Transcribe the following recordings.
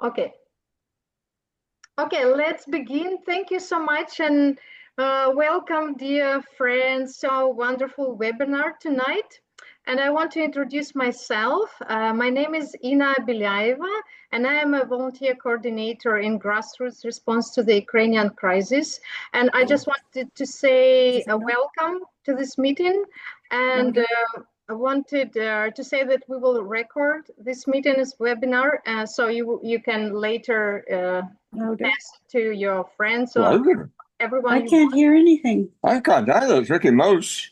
Okay. Okay, let's begin. Thank you so much and welcome, dear friends. So wonderful webinar tonight. And I want to introduce myself. My name is Ina Bilyayeva, and I am a volunteer coordinator in grassroots response to the Ukrainian crisis. And I just wanted to say welcome to this meeting. And I wanted to say that we will record this meeting as webinar, so you can later pass to your friends or Louder. everyone. I can't hear anything. I can't either. It's Ricky Mouse.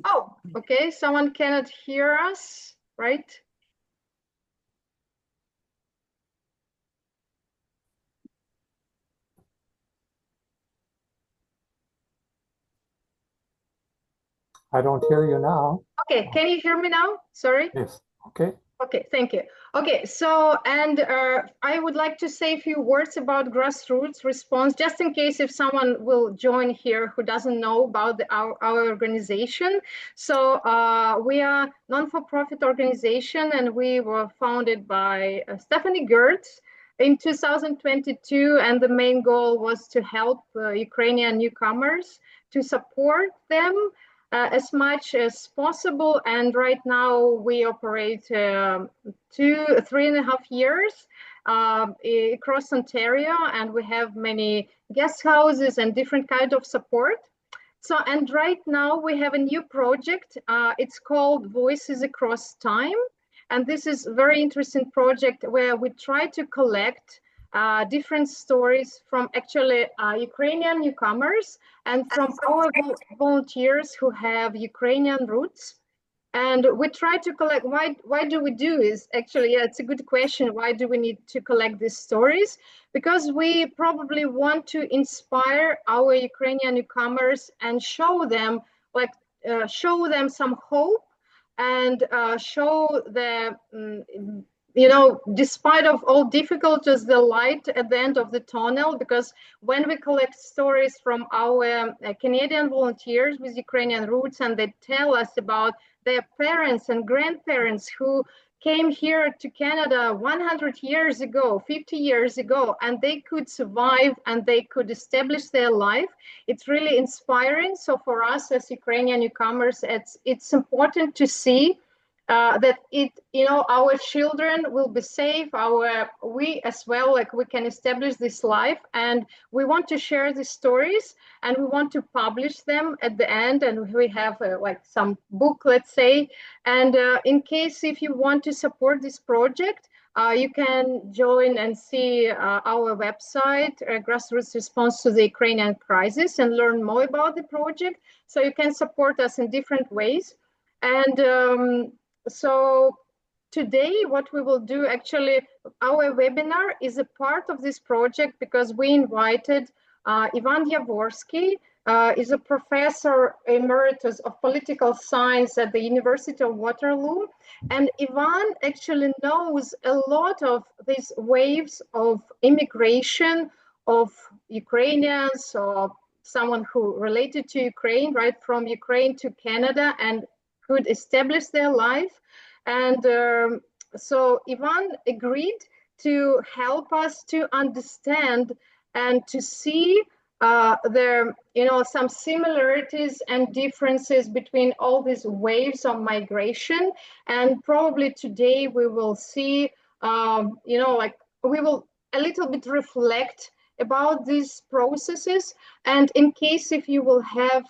Oh, okay. Someone cannot hear us, right? I don't hear you now. Okay, can you hear me now? Sorry. Yes, okay. Okay, thank you. Okay, so, and I would like to say a few words about grassroots response, just in case if someone will join here who doesn't know about our organization. So we are a non-for-profit organization, and we were founded by Stephanie Gertz in 2022, and the main goal was to help Ukrainian newcomers, to support them as much as possible. And right now we operate 3.5 years across Ontario, and we have many guest houses and different kind of support. So, and right now we have a new project. It's called Voices Across Time. And this is a very interesting project where we try to collect different stories from actually Ukrainian newcomers and from our volunteers who have Ukrainian roots. And we try to collect, why do we do this? Actually, yeah, it's a good question. Why do we need to collect these stories? Because we probably want to inspire our Ukrainian newcomers and show them, show them some hope and show the, despite of all difficulties, the light at the end of the tunnel. Because when we collect stories from our Canadian volunteers with Ukrainian roots, and they tell us about their parents and grandparents who came here to Canada 100 years ago, 50 years ago, and they could survive and they could establish their life, it's really inspiring. So for us as Ukrainian newcomers, it's important to see that our children will be safe, we as well, like we can establish this life, and we want to share these stories and we want to publish them at the end, and we have like some book, let's say. And in case if you want to support this project, you can join and see our website, Grassroots Response to the Ukrainian Crisis, and learn more about the project. So you can support us in different ways. And so today, what we will do, actually, our webinar is a part of this project because we invited Ivan Jaworsky, is a professor emeritus of political science at the University of Waterloo. And Ivan actually knows a lot of these waves of immigration of Ukrainians or someone who related to Ukraine, right, from Ukraine to Canada, and could establish their life. And so Ivan agreed to help us to understand and to see some similarities and differences between all these waves of migration. And probably today we will see, we will a little bit reflect about these processes. And in case if you will have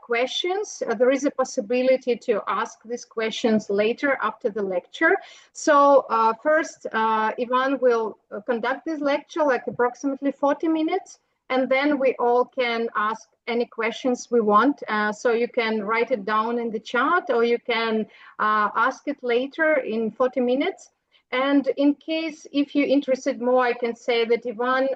questions, there is a possibility to ask these questions later after the lecture. So first, Ivan will conduct this lecture like approximately 40 minutes, and then we all can ask any questions we want. So you can write it down in the chat, or you can ask it later in 40 minutes. And in case, if you're interested more, I can say that Ivan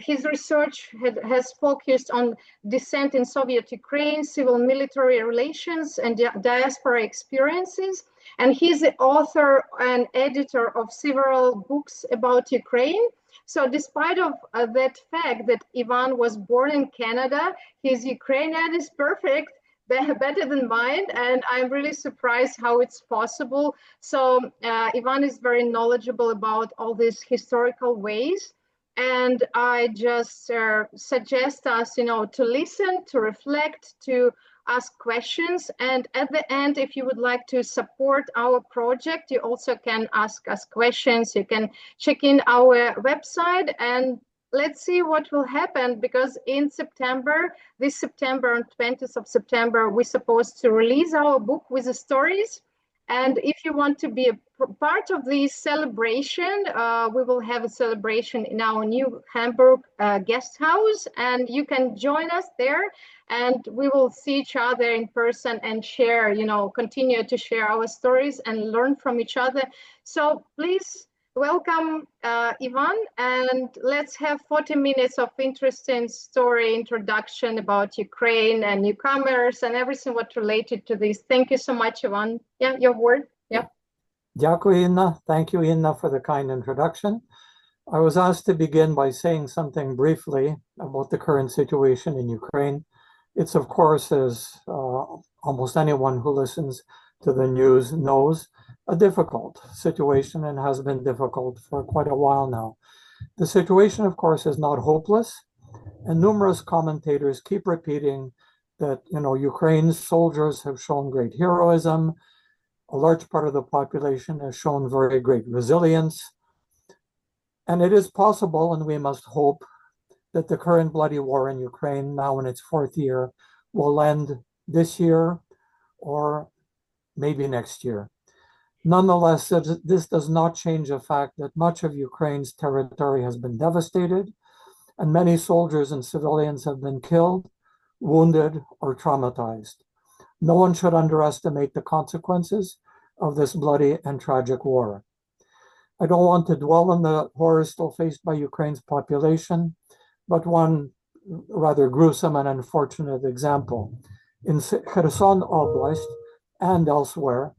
his research has focused on dissent in Soviet Ukraine, civil-military relations, and diaspora experiences. And he's the author and editor of several books about Ukraine. So despite of that fact that Ivan was born in Canada, his Ukrainian is perfect, better than mine, and I'm really surprised how it's possible. So Ivan is very knowledgeable about all these historical ways, and I just suggest us, to listen, to reflect, to ask questions, and at the end, if you would like to support our project, you also can ask us questions. You can check in our website, and let's see what will happen, because in September, this September, on 20th of September, we're supposed to release our book with the stories. And if you want to be a part of this celebration, we will have a celebration in our new Hamburg guest house, and you can join us there, and we will see each other in person and share, continue to share our stories and learn from each other. So please welcome Ivan, and let's have 40 minutes of interesting story introduction about Ukraine and newcomers and everything what related to this. Thank you so much, Ivan. Yeah, your word. Yeah. Дякую, Inna. Thank you, Inna, for the kind introduction. I was asked to begin by saying something briefly about the current situation in Ukraine. It's, of course, as almost anyone who listens to the news knows, a difficult situation, and has been difficult for quite a while now. The situation, of course, is not hopeless, and numerous commentators keep repeating that, Ukraine's soldiers have shown great heroism. A large part of the population has shown very great resilience. And it is possible, and we must hope, that the current bloody war in Ukraine, now in its fourth year, will end this year or maybe next year. Nonetheless, this does not change the fact that much of Ukraine's territory has been devastated, and many soldiers and civilians have been killed, wounded, or traumatized. No one should underestimate the consequences of this bloody and tragic war. I don't want to dwell on the horrors still faced by Ukraine's population, but one rather gruesome and unfortunate example. In Kherson Oblast and elsewhere,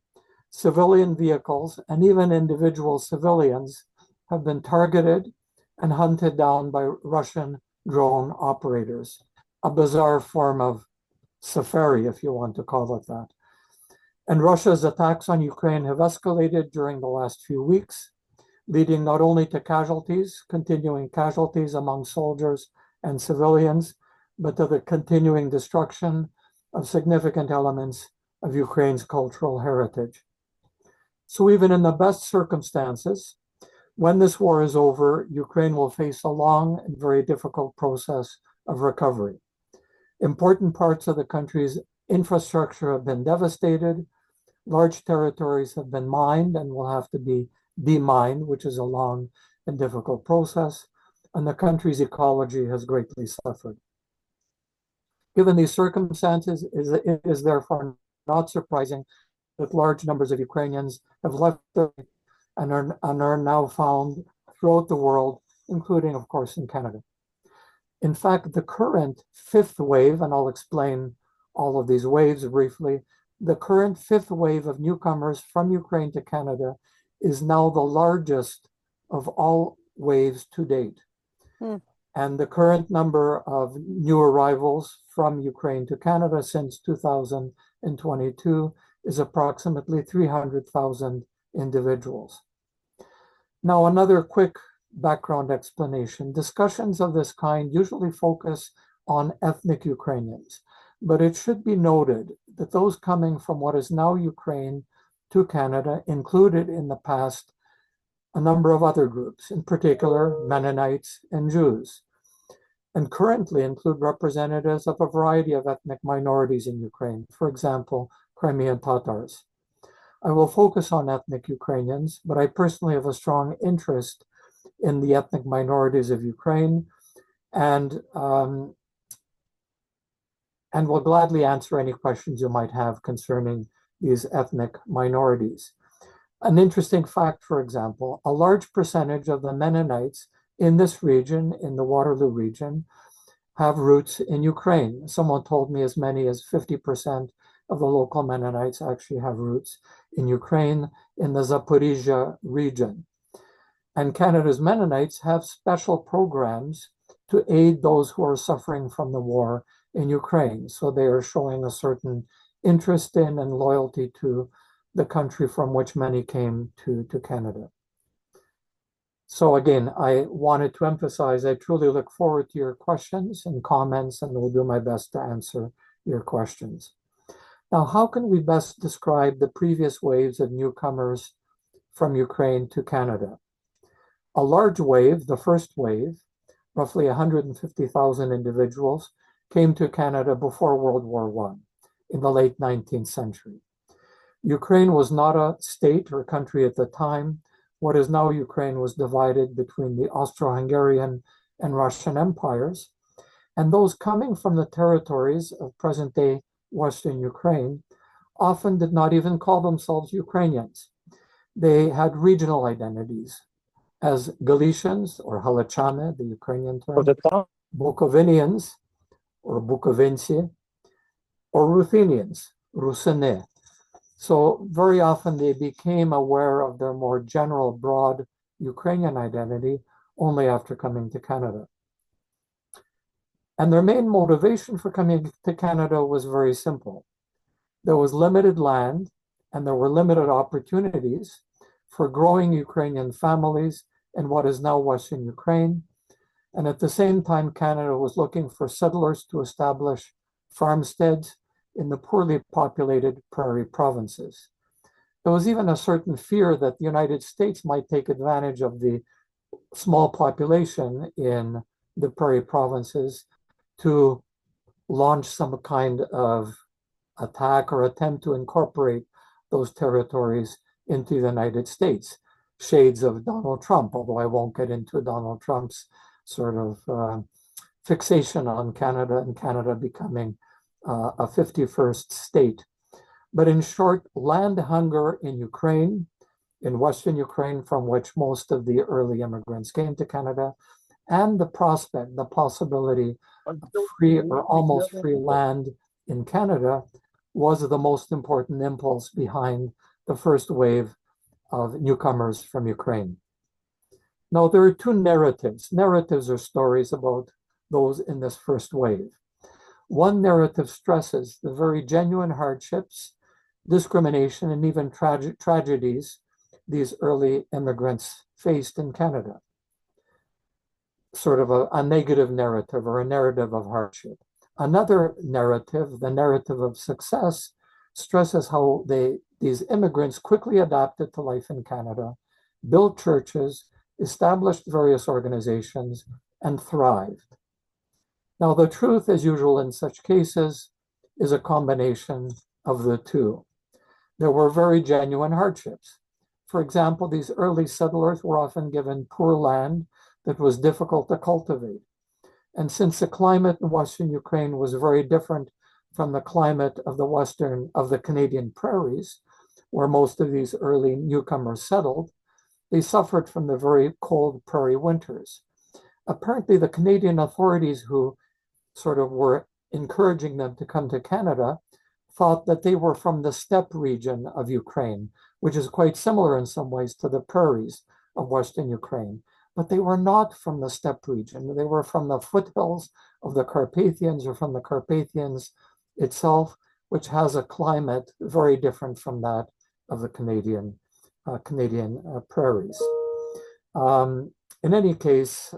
civilian vehicles and even individual civilians have been targeted and hunted down by Russian drone operators, a bizarre form of safari, if you want to call it that. And Russia's attacks on Ukraine have escalated during the last few weeks, leading not only to continuing casualties among soldiers and civilians, but to the continuing destruction of significant elements of Ukraine's cultural heritage. So even in the best circumstances, when this war is over, Ukraine will face a long and very difficult process of recovery. Important parts of the country's infrastructure have been devastated. Large territories have been mined and will have to be demined, which is a long and difficult process, and the country's ecology has greatly suffered. Given these circumstances, it is therefore not surprising that large numbers of Ukrainians have left and are now found throughout the world, including, of course, in Canada. In fact, the current fifth wave, and I'll explain all of these waves briefly, the current fifth wave of newcomers from Ukraine to Canada is now the largest of all waves to date. And the current number of new arrivals from Ukraine to Canada since 2022 is approximately 300,000 individuals. Now, another quick background explanation. Discussions of this kind usually focus on ethnic Ukrainians, but it should be noted that those coming from what is now Ukraine to Canada included in the past a number of other groups, in particular Mennonites and Jews, and currently include representatives of a variety of ethnic minorities in Ukraine, for example, Crimean Tatars. I will focus on ethnic Ukrainians, but I personally have a strong interest in the ethnic minorities of Ukraine, and will gladly answer any questions you might have concerning these ethnic minorities. An interesting fact, for example, a large percentage of the Mennonites in this region, in the Waterloo region, have roots in Ukraine. Someone told me as many as 50% of the local Mennonites actually have roots in Ukraine, in the Zaporizhia region. And Canada's Mennonites have special programs to aid those who are suffering from the war in Ukraine. So they are showing a certain interest in and loyalty to the country from which many came to Canada. So again, I wanted to emphasize, I truly look forward to your questions and comments, and will do my best to answer your questions. Now, how can we best describe the previous waves of newcomers from Ukraine to Canada? A large wave, the first wave, roughly 150,000 individuals, came to Canada before World War I in the late 19th century. Ukraine was not a state or country at the time. What is now Ukraine was divided between the Austro-Hungarian and Russian empires, and those coming from the territories of present-day Western Ukraine often did not even call themselves Ukrainians. They had regional identities as Galicians or Halachane, the Ukrainian term, Bukovinians or Bukovinci, or Ruthenians, Rusene. So very often they became aware of their more general, broad Ukrainian identity only after coming to Canada. And their main motivation for coming to Canada was very simple. There was limited land and there were limited opportunities for growing Ukrainian families in what is now Western Ukraine. And at the same time, Canada was looking for settlers to establish farmsteads in the poorly populated prairie provinces. There was even a certain fear that the United States might take advantage of the small population in the prairie provinces to launch some kind of attack or attempt to incorporate those territories into the United States. Shades of Donald Trump, although I won't get into Donald Trump's sort of fixation on Canada and Canada becoming a 51st state. But in short, land hunger in Ukraine, in Western Ukraine, from which most of the early immigrants came to Canada, and the prospect, the possibility of free or almost free land in Canada was the most important impulse behind the first wave of newcomers from Ukraine. Now, there are two narratives. Narratives are stories about those in this first wave. One narrative stresses the very genuine hardships, discrimination, and even tragedies these early immigrants faced in Canada. Sort of a negative narrative or a narrative of hardship. Another narrative, the narrative of success, stresses how these immigrants quickly adapted to life in Canada, built churches, established various organizations, and thrived. Now, the truth, as usual in such cases, is a combination of the two. There were very genuine hardships. For example, these early settlers were often given poor land that was difficult to cultivate. And since the climate in Western Ukraine was very different from the climate of the Canadian prairies, where most of these early newcomers settled, they suffered from the very cold prairie winters. Apparently, the Canadian authorities who sort of were encouraging them to come to Canada thought that they were from the steppe region of Ukraine, which is quite similar in some ways to the prairies of Western Ukraine. But they were not from the steppe region. They were from the foothills of the Carpathians or from the Carpathians itself, which has a climate very different from that of the Canadian prairies. In any case,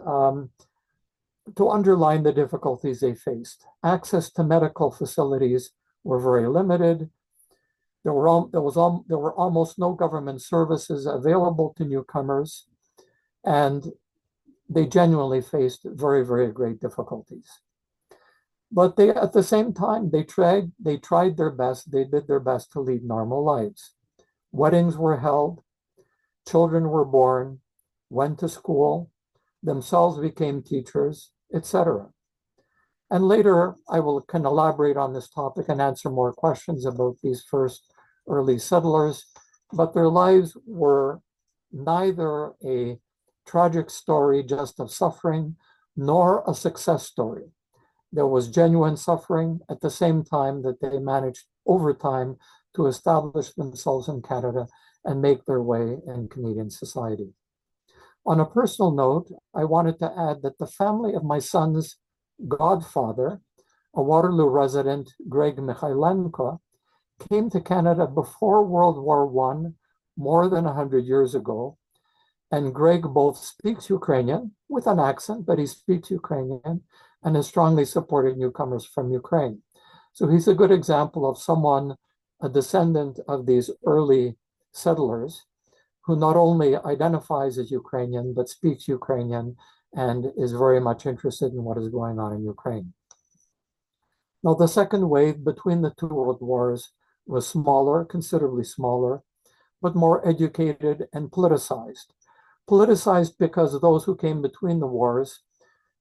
to underline the difficulties they faced, access to medical facilities were very limited. There were almost no government services available to newcomers, and they genuinely faced very, very great difficulties. But at the same time, they tried their best. They did their best to lead normal lives. Weddings were held, children were born, went to school, themselves became teachers, etc. And later, I can elaborate on this topic and answer more questions about these first early settlers, but their lives were neither a tragic story just of suffering, nor a success story. There was genuine suffering at the same time that they managed over time to establish themselves in Canada and make their way in Canadian society. On a personal note, I wanted to add that the family of my son's godfather, a Waterloo resident, Greg Mikhailenko, came to Canada before World War I, more than 100 years ago. And Greg both speaks Ukrainian with an accent, but he speaks Ukrainian and has strongly supported newcomers from Ukraine. So he's a good example of someone, a descendant of these early settlers, who not only identifies as Ukrainian, but speaks Ukrainian and is very much interested in what is going on in Ukraine. Now, the second wave between the two world wars was smaller, considerably smaller, but more educated and politicized. Politicized because those who came between the wars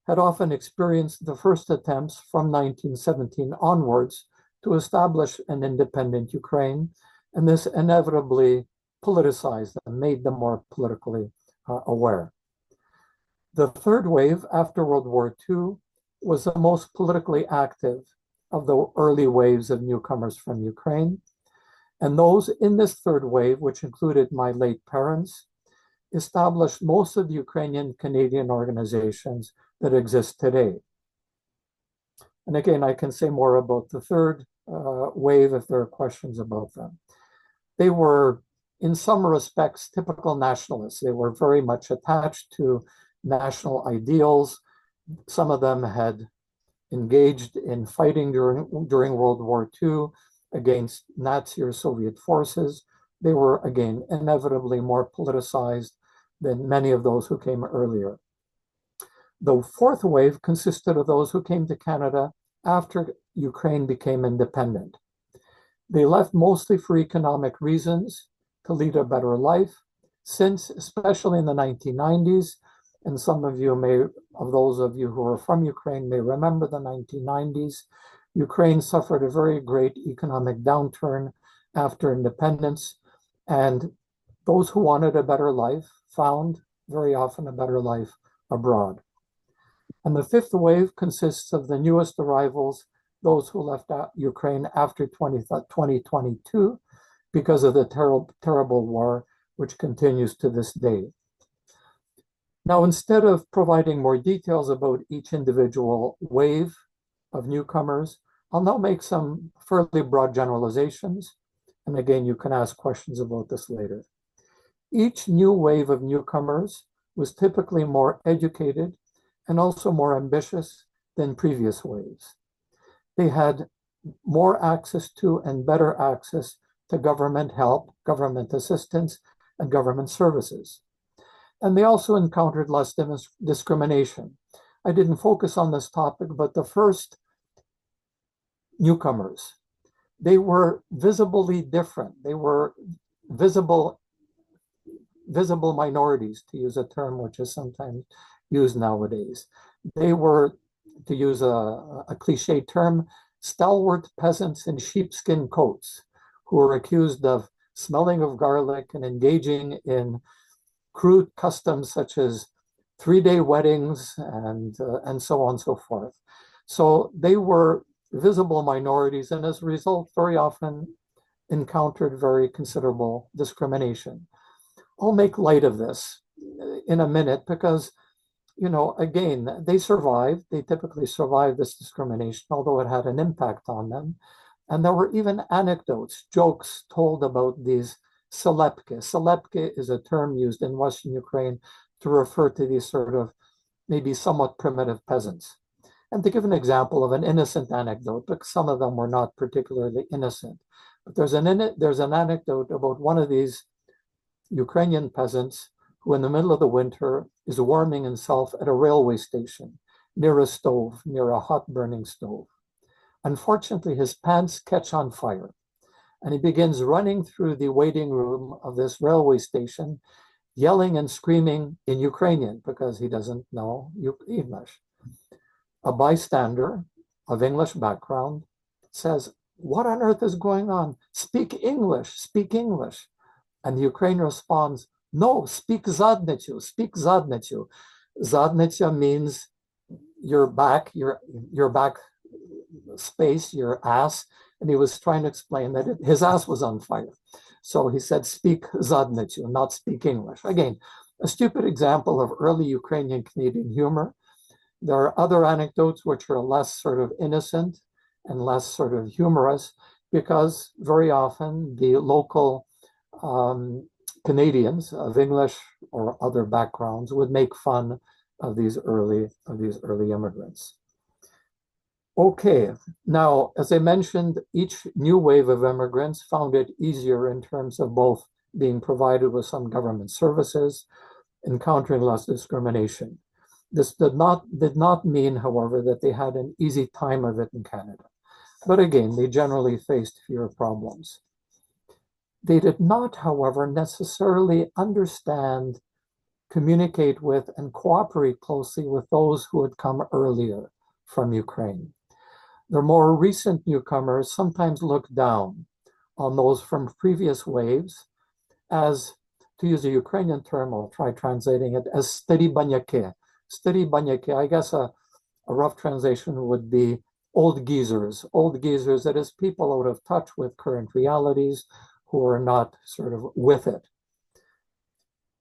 had often experienced the first attempts from 1917 onwards to establish an independent Ukraine, and this inevitably politicized them, made them more politically aware. The third wave after World War II was the most politically active of the early waves of newcomers from Ukraine. And those in this third wave, which included my late parents, established most of the Ukrainian Canadian organizations that exist today. And again, I can say more about the third wave if there are questions about them. They were, in some respects, typical nationalists. They were very much attached to national ideals. Some of them had engaged in fighting during World War II against Nazi or Soviet forces. They were, again, inevitably more politicized than many of those who came earlier. The fourth wave consisted of those who came to Canada after Ukraine became independent. They left mostly for economic reasons, to lead a better life, since, especially in the 1990s, and some of you may, of those of you who are from Ukraine may remember the 1990s, Ukraine suffered a very great economic downturn after independence, and those who wanted a better life found very often a better life abroad. And the fifth wave consists of the newest arrivals, those who left Ukraine after 2022 because of the terrible war, which continues to this day. Now, instead of providing more details about each individual wave of newcomers, I'll now make some fairly broad generalizations. And again, you can ask questions about this later. Each new wave of newcomers was typically more educated and also more ambitious than previous waves. They had more access to and better access to government help, government assistance, and government services. And they also encountered less discrimination. I didn't focus on this topic, but the first newcomers, they were visibly different. They were visible minorities, to use a term which is sometimes used nowadays. They were, to use a cliche term, stalwart peasants in sheepskin coats who were accused of smelling of garlic and engaging in crude customs such as 3-day weddings and so on and so forth. So they were visible minorities, and as a result, very often encountered very considerable discrimination. I'll make light of this in a minute because, you know, again, they survived. They typically survived this discrimination, although it had an impact on them. And there were even anecdotes, jokes told about these selebke. Selebke is a term used in Western Ukraine to refer to these sort of maybe somewhat primitive peasants. And to give an example of an innocent anecdote, because some of them were not particularly innocent, but there's an anecdote about one of these Ukrainian peasants who in the middle of the winter is warming himself at a railway station near a stove, near a hot burning stove. Unfortunately, his pants catch on fire and he begins running through the waiting room of this railway station, yelling and screaming in Ukrainian because he doesn't know English. A bystander of English background says, "What on earth is going on? Speak English, speak English." And the Ukrainian responds, "No, speak zadnicu, speak zadnicu." Zadnica means your back, your back space, your ass. And he was trying to explain that his ass was on fire. So he said, "Speak zadnicu, not speak English." Again, a stupid example of early Ukrainian Canadian humor. There are other anecdotes which are less sort of innocent. and less sort of humorous, because very often the local Canadians of English or other backgrounds would make fun of these early immigrants. Okay, now, as I mentioned, each new wave of immigrants found it easier in terms of both being provided with some government services, encountering less discrimination. This did not mean, however, that they had an easy time of it in Canada. But again, they generally faced fewer problems. They did not, however, necessarily understand, communicate with, and cooperate closely with those who had come earlier from Ukraine. The more recent newcomers sometimes looked down on those from previous waves as, to use a Ukrainian term, I'll try translating it as stary banyaki. Stary banyaki, I guess a rough translation would be old geezers, that is, people out of touch with current realities who are not sort of with it.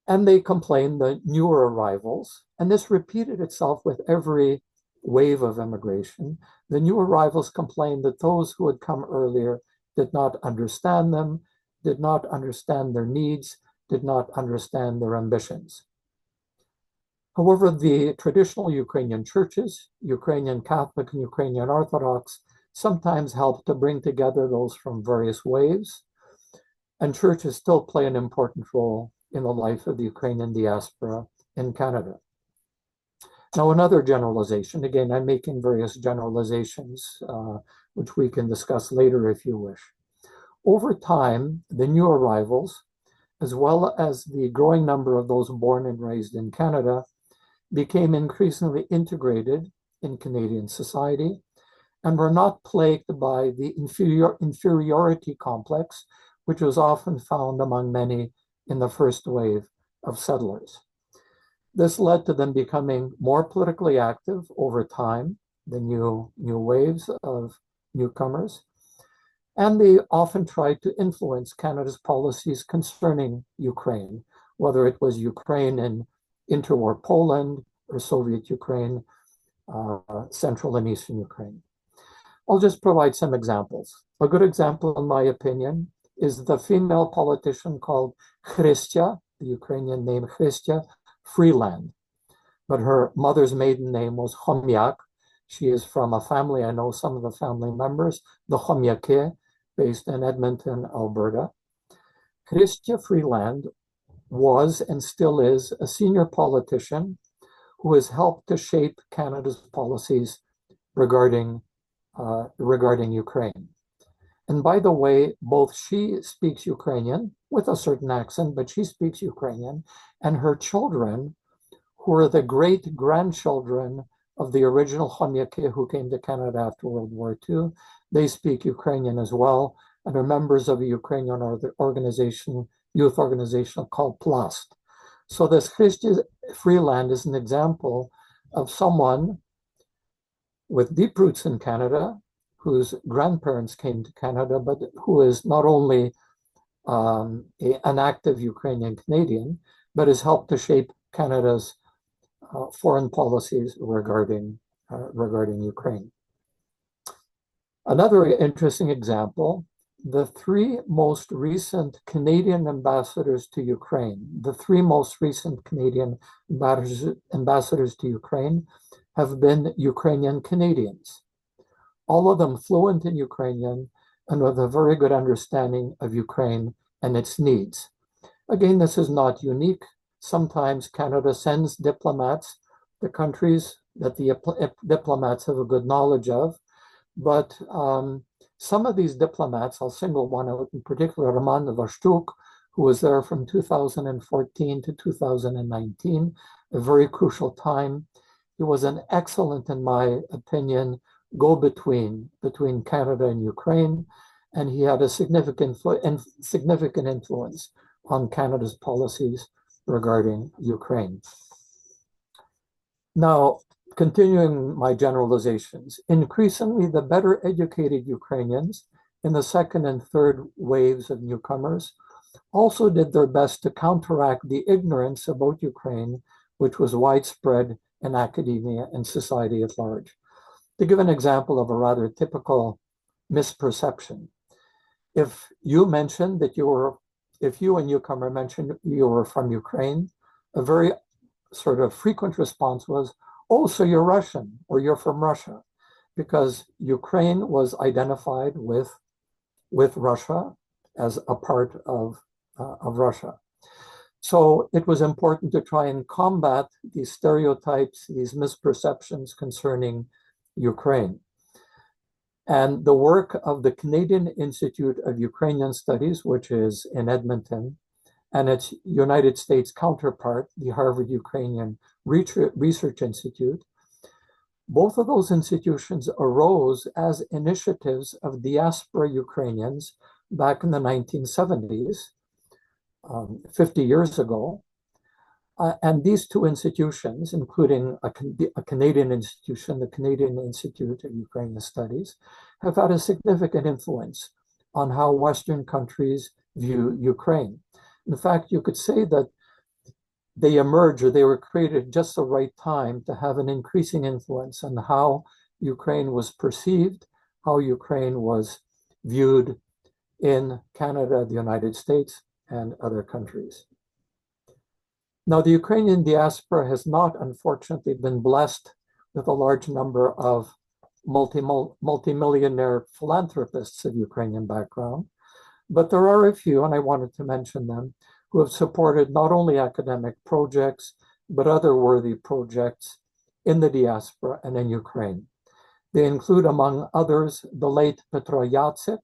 And they complained, the newer arrivals, and this repeated itself with every wave of immigration. The new arrivals complained that those who had come earlier did not understand them, did not understand their needs, did not understand their ambitions. However, the traditional Ukrainian churches, Ukrainian Catholic and Ukrainian Orthodox, sometimes help to bring together those from various waves, and churches still play an important role in the life of the Ukrainian diaspora in Canada. Now, another generalization, again, I'm making various generalizations, which we can discuss later if you wish. Over time, the new arrivals, as well as the growing number of those born and raised in Canada, became increasingly integrated in Canadian society and were not plagued by the inferiority complex, which was often found among many in the first wave of settlers. This led to them becoming more politically active over time, the new waves of newcomers, and they often tried to influence Canada's policies concerning Ukraine, whether it was Ukraine in interwar Poland or Soviet Ukraine, Central and Eastern Ukraine. I'll just provide some examples. A good example, in my opinion, is the female politician called Chrystia, the Ukrainian name Chrystia Freeland, but her mother's maiden name was Chomyak. She is from a family, I know some of the family members, the Chomyaki, based in Edmonton, Alberta. Chrystia Freeland was and still is a senior politician who has helped to shape Canada's policies regarding Ukraine. And by the way, both she speaks Ukrainian with a certain accent, but she speaks Ukrainian, and her children, who are the great-grandchildren of the original Chomyaki who came to Canada after World War II, they speak Ukrainian as well, and are members of a Ukrainian organization, youth organization called Plast. So this Chrystia Freeland is an example of someone with deep roots in Canada, whose grandparents came to Canada, but who is not only an active Ukrainian Canadian, but has helped to shape Canada's foreign policies regarding Ukraine. Another interesting example, the three most recent Canadian ambassadors to Ukraine, the three most recent Canadian ambassadors to Ukraine have been Ukrainian Canadians. All of them fluent in Ukrainian and with a very good understanding of Ukraine and its needs. Again, this is not unique. Sometimes Canada sends diplomats to countries that the diplomats have a good knowledge of, but some of these diplomats, I'll single one out in particular, Roman Vashtuk, who was there from 2014 to 2019, a very crucial time. He was an excellent, in my opinion, go-between between Canada and Ukraine, and he had a significant influence on Canada's policies regarding Ukraine. Now, continuing my generalizations, increasingly the better educated Ukrainians in the second and third waves of newcomers also did their best to counteract the ignorance about Ukraine, which was widespread in academia and society at large. To give an example of a rather typical misperception, if you a newcomer mentioned you were from Ukraine, a very sort of frequent response was, oh, so you're Russian or you're from Russia, because Ukraine was identified with Russia as a part of Russia. So it was important to try and combat these stereotypes, these misperceptions concerning Ukraine. And the work of the Canadian Institute of Ukrainian Studies, which is in Edmonton, and its United States counterpart, the Harvard Ukrainian Research Institute, both of those institutions arose as initiatives of diaspora Ukrainians back in the 1970s, 50 years ago. And these two institutions, including a Canadian institution, the Canadian Institute of Ukrainian Studies, have had a significant influence on how Western countries view Ukraine. In fact, you could say that they emerged, or they were created just the right time to have an increasing influence on how Ukraine was perceived, how Ukraine was viewed in Canada, the United States, and other countries. Now, the Ukrainian diaspora has not, unfortunately, been blessed with a large number of multimillionaire philanthropists of Ukrainian background, but there are a few, and I wanted to mention them, who have supported not only academic projects, but other worthy projects in the diaspora and in Ukraine. They include, among others, the late Petro Yatsik,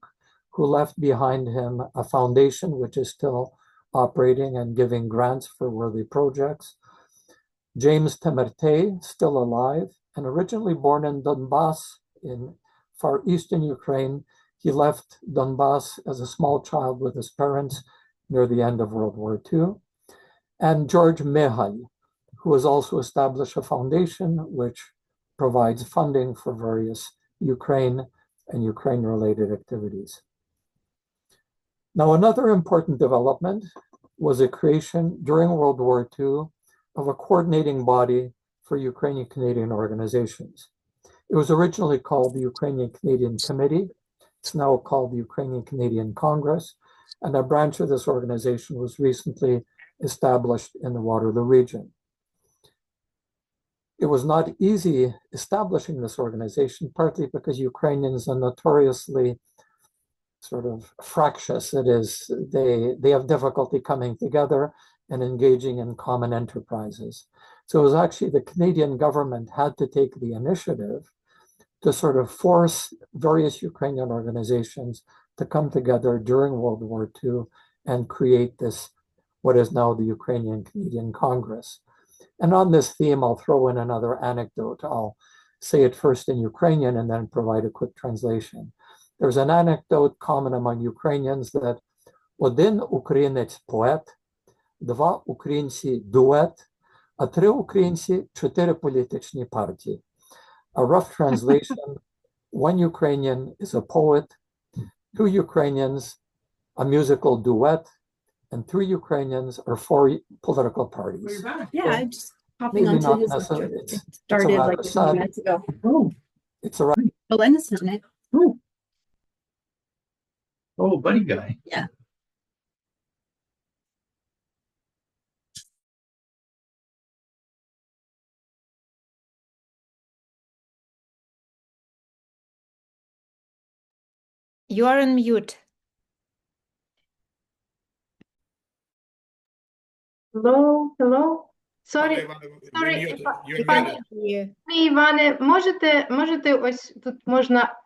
who left behind him a foundation which is still operating and giving grants for worthy projects. James Temerte, still alive, and originally born in Donbass in far eastern Ukraine. He left Donbass as a small child with his parents near the end of World War II. And George Mihal, who has also established a foundation which provides funding for various Ukraine and Ukraine-related activities. Now, another important development was a creation during World War II of a coordinating body for Ukrainian Canadian organizations. It was originally called the Ukrainian Canadian Committee. It's now called the Ukrainian Canadian Congress, and a branch of this organization was recently established in the Waterloo region. It was not easy establishing this organization, partly because Ukrainians are notoriously sort of fractious. It is, they have difficulty coming together and engaging in common enterprises. So it was actually the Canadian government had to take the initiative to sort of force various Ukrainian organizations to come together during World War II and create this, what is now the Ukrainian Canadian Congress. And on this theme, I'll throw in another anecdote. I'll say it first in Ukrainian and then provide a quick translation. There's an anecdote common among Ukrainians that один українець поет, два українці дует, а три українці чотири політичні партії. A rough translation, one Ukrainian is a poet, two Ukrainians, a musical duet, and three Ukrainians are four political parties. Yeah, I'm just popping onto his lecture. It started like a few minutes ago. Oh, it's a right. Elena's on it. Oh. Oh, buddy guy. Yeah. You are on mute. Hello, hello. Sorry, Іване, можете ось тут можна,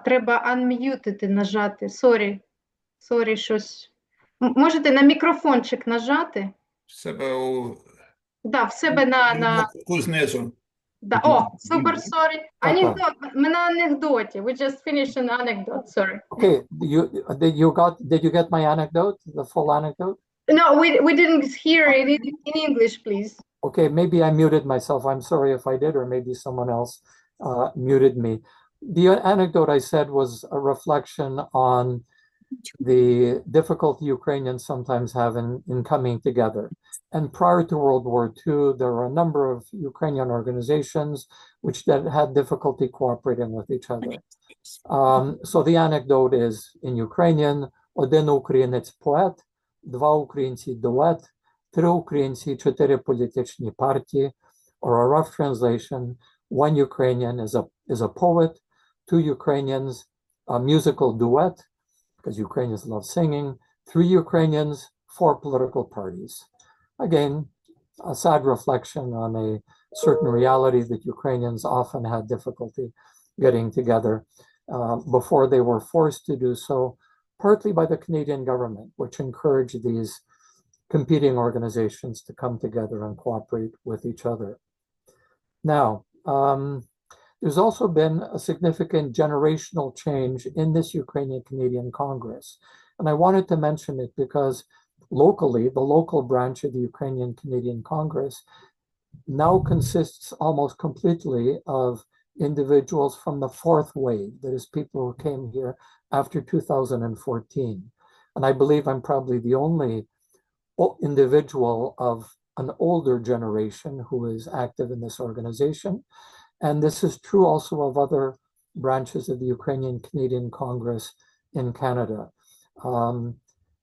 треба анм'ютити, нажати. Sorry, щось. Можете на мікрофончик нажати? В себе у... Да, в себе на... знизу. Да. О, супер, sorry. Анекдот, ми на анекдоті. We just finished an anecdote, sorry. Okay, did you get my anecdote, the full anecdote? No, we didn't hear it in English, please. Okay, maybe I muted myself. I'm sorry if I did, or maybe someone else muted me. The anecdote I said was a reflection on the difficulty Ukrainians sometimes have in coming together. And prior to World War II, there were a number of Ukrainian organizations which had difficulty cooperating with each other. So the anecdote is in Ukrainian: один українець поет, два українці дует, три українці, чотири політичні партії, or a rough translation: one Ukrainian is a poet, two Ukrainians a musical duet, because Ukrainians love singing, three Ukrainians, four political parties. Again, a sad reflection on a certain reality that Ukrainians often had difficulty getting together before they were forced to do so, partly by the Canadian government, which encouraged these competing organizations to come together and cooperate with each other. Now, there's also been a significant generational change in this Ukrainian-Canadian Congress. And I wanted to mention it because locally, the local branch of the Ukrainian-Canadian Congress now consists almost completely of individuals from the fourth wave, that is, people who came here after 2014. And I believe I'm probably the only individual of an older generation who is active in this organization. And this is true also of other branches of the Ukrainian-Canadian Congress in Canada.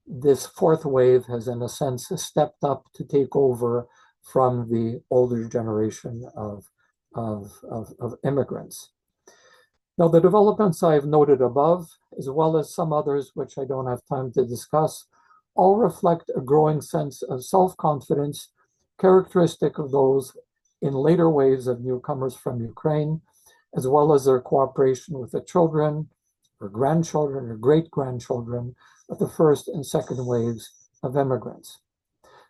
This fourth wave has, in a sense, stepped up to take over from the older generation of immigrants. Now, the developments I've noted above, as well as some others which I don't have time to discuss, all reflect a growing sense of self-confidence characteristic of those in later waves of newcomers from Ukraine, as well as their cooperation with the children or grandchildren or great-grandchildren of the first and second waves of immigrants.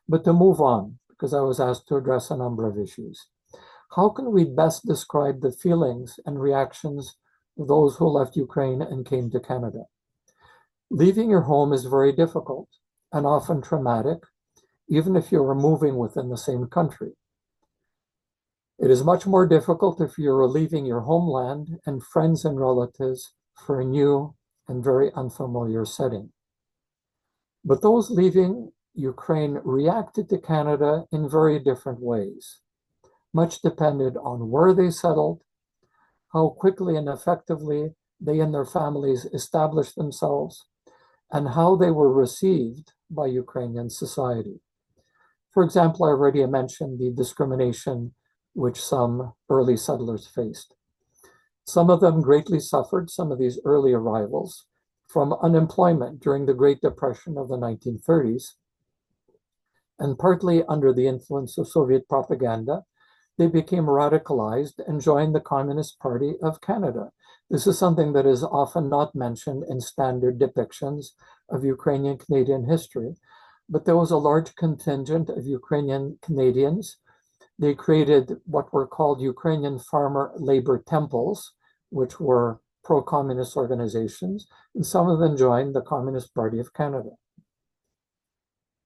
But to move on, because I was asked to address a number of issues, how can we best describe the feelings and reactions of those who left Ukraine and came to Canada? Leaving your home is very difficult and often traumatic, even if you are moving within the same country. It is much more difficult if you are leaving your homeland and friends and relatives for a new and very unfamiliar setting. But those leaving Ukraine reacted to Canada in very different ways. Much depended on where they settled, how quickly and effectively they and their families established themselves, and how they were received by Ukrainian society. For example, I already mentioned the discrimination which some early settlers faced. Some of them greatly suffered, some of these early arrivals, from unemployment during the Great Depression of the 1930s, and partly under the influence of Soviet propaganda, they became radicalized and joined the Communist Party of Canada. This is something that is often not mentioned in standard depictions of Ukrainian Canadian history, but there was a large contingent of Ukrainian Canadians. They created what were called Ukrainian Farmer Labor Temples, which were pro-communist organizations, and some of them joined the Communist Party of Canada.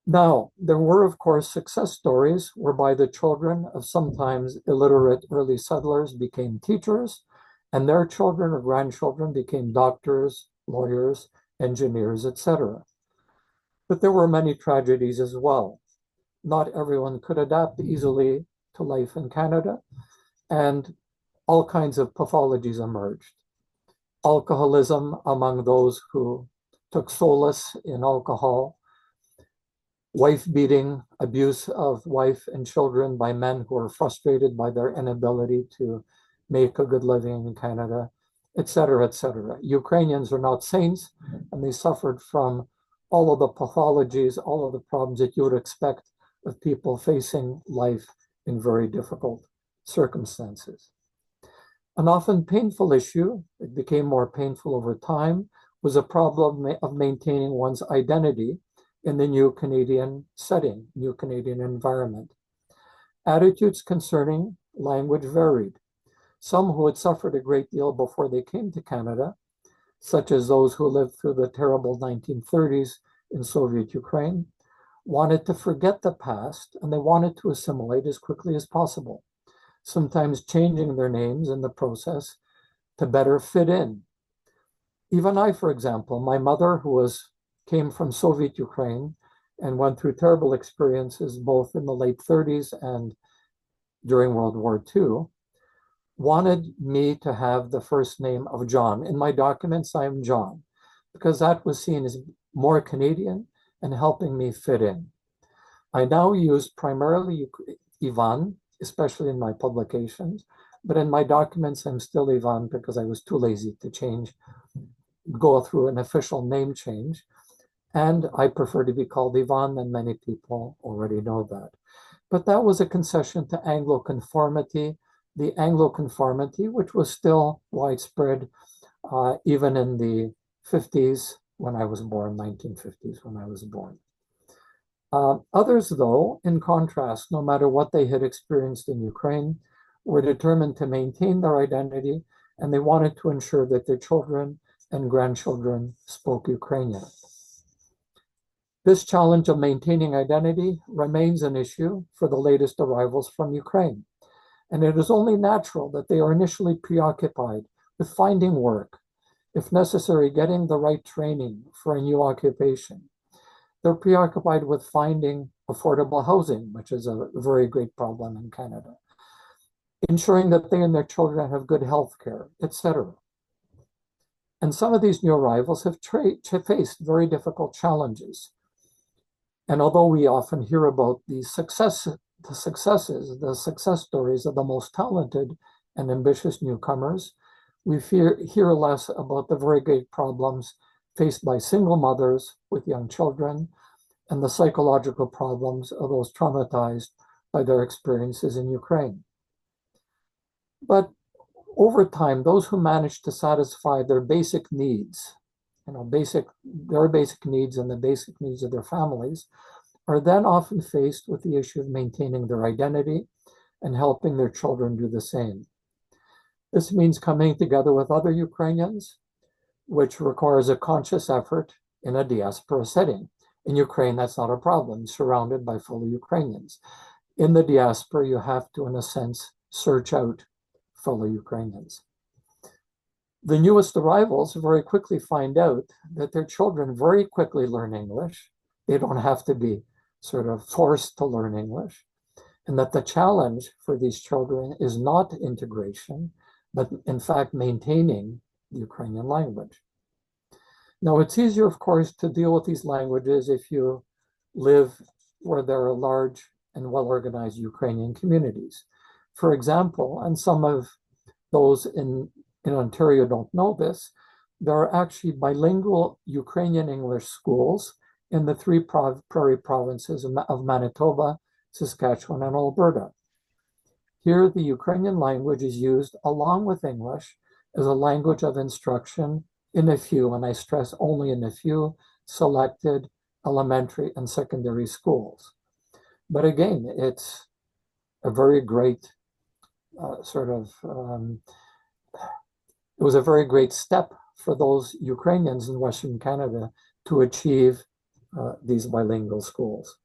Now, there were, of course, success stories whereby the children of sometimes illiterate early settlers became teachers, and their children or grandchildren became doctors, lawyers, engineers, etc. But there were many tragedies as well. Not everyone could adapt easily to life in Canada, and all kinds of pathologies emerged. Alcoholism among those who took solace in alcohol, wife beating, abuse of wife and children by men who are frustrated by their inability to make a good living in Canada, etc., etc. Ukrainians are not saints, and they suffered from all of the pathologies, all of the problems that you would expect of people facing life in very difficult circumstances. An often painful issue, it became more painful over time, was a problem of maintaining one's identity in the new Canadian setting, new Canadian environment. Attitudes concerning language varied. Some who had suffered a great deal before they came to Canada, such as those who lived through the terrible 1930s in Soviet Ukraine, wanted to forget the past, and they wanted to assimilate as quickly as possible, sometimes changing their names in the process to better fit in. Even I, for example, my mother, who came from Soviet Ukraine and went through terrible experiences both in the late 30s and during World War II, wanted me to have the first name of John. In my documents, I am John, because that was seen as more Canadian and helping me fit in. I now use primarily Ivan, especially in my publications, but in my documents, I'm still Ivan because I was too lazy to go through an official name change. And I prefer to be called Ivan, and many people already know that. But that was a concession to Anglo conformity, the Anglo conformity, which was still widespread even in the 50s when I was born, 1950s when I was born. Others, though, in contrast, no matter what they had experienced in Ukraine, were determined to maintain their identity, and they wanted to ensure that their children and grandchildren spoke Ukrainian. This challenge of maintaining identity remains an issue for the latest arrivals from Ukraine, and it is only natural that they are initially preoccupied with finding work, if necessary, getting the right training for a new occupation. They're preoccupied with finding affordable housing, which is a very great problem in Canada, ensuring that they and their children have good health care, etc. And some of these new arrivals have faced very difficult challenges. And although we often hear about the success stories of the most talented and ambitious newcomers, we hear less about the very great problems faced by single mothers with young children and the psychological problems of those traumatized by their experiences in Ukraine. But over time, those who manage to satisfy their basic needs, their basic needs and the basic needs of their families, are then often faced with the issue of maintaining their identity and helping their children do the same. This means coming together with other Ukrainians, which requires a conscious effort in a diaspora setting. In Ukraine, that's not a problem, surrounded by fellow Ukrainians. In the diaspora, you have to, in a sense, search out fellow Ukrainians. The newest arrivals very quickly find out that their children very quickly learn English. They don't have to be sort of forced to learn English, and that the challenge for these children is not integration, but in fact maintaining the Ukrainian language. Now, it's easier, of course, to deal with these languages if you live where there are large and well-organized Ukrainian communities. For example, and some of those in Ontario don't know this, there are actually bilingual Ukrainian English schools in the three prairie provinces of Manitoba, Saskatchewan, and Alberta. Here, the Ukrainian language is used along with English as a language of instruction in a few, and I stress only in a few, selected elementary and secondary schools. But again, it's a very great it was a very great step for those Ukrainians in Western Canada to achieve these bilingual schools.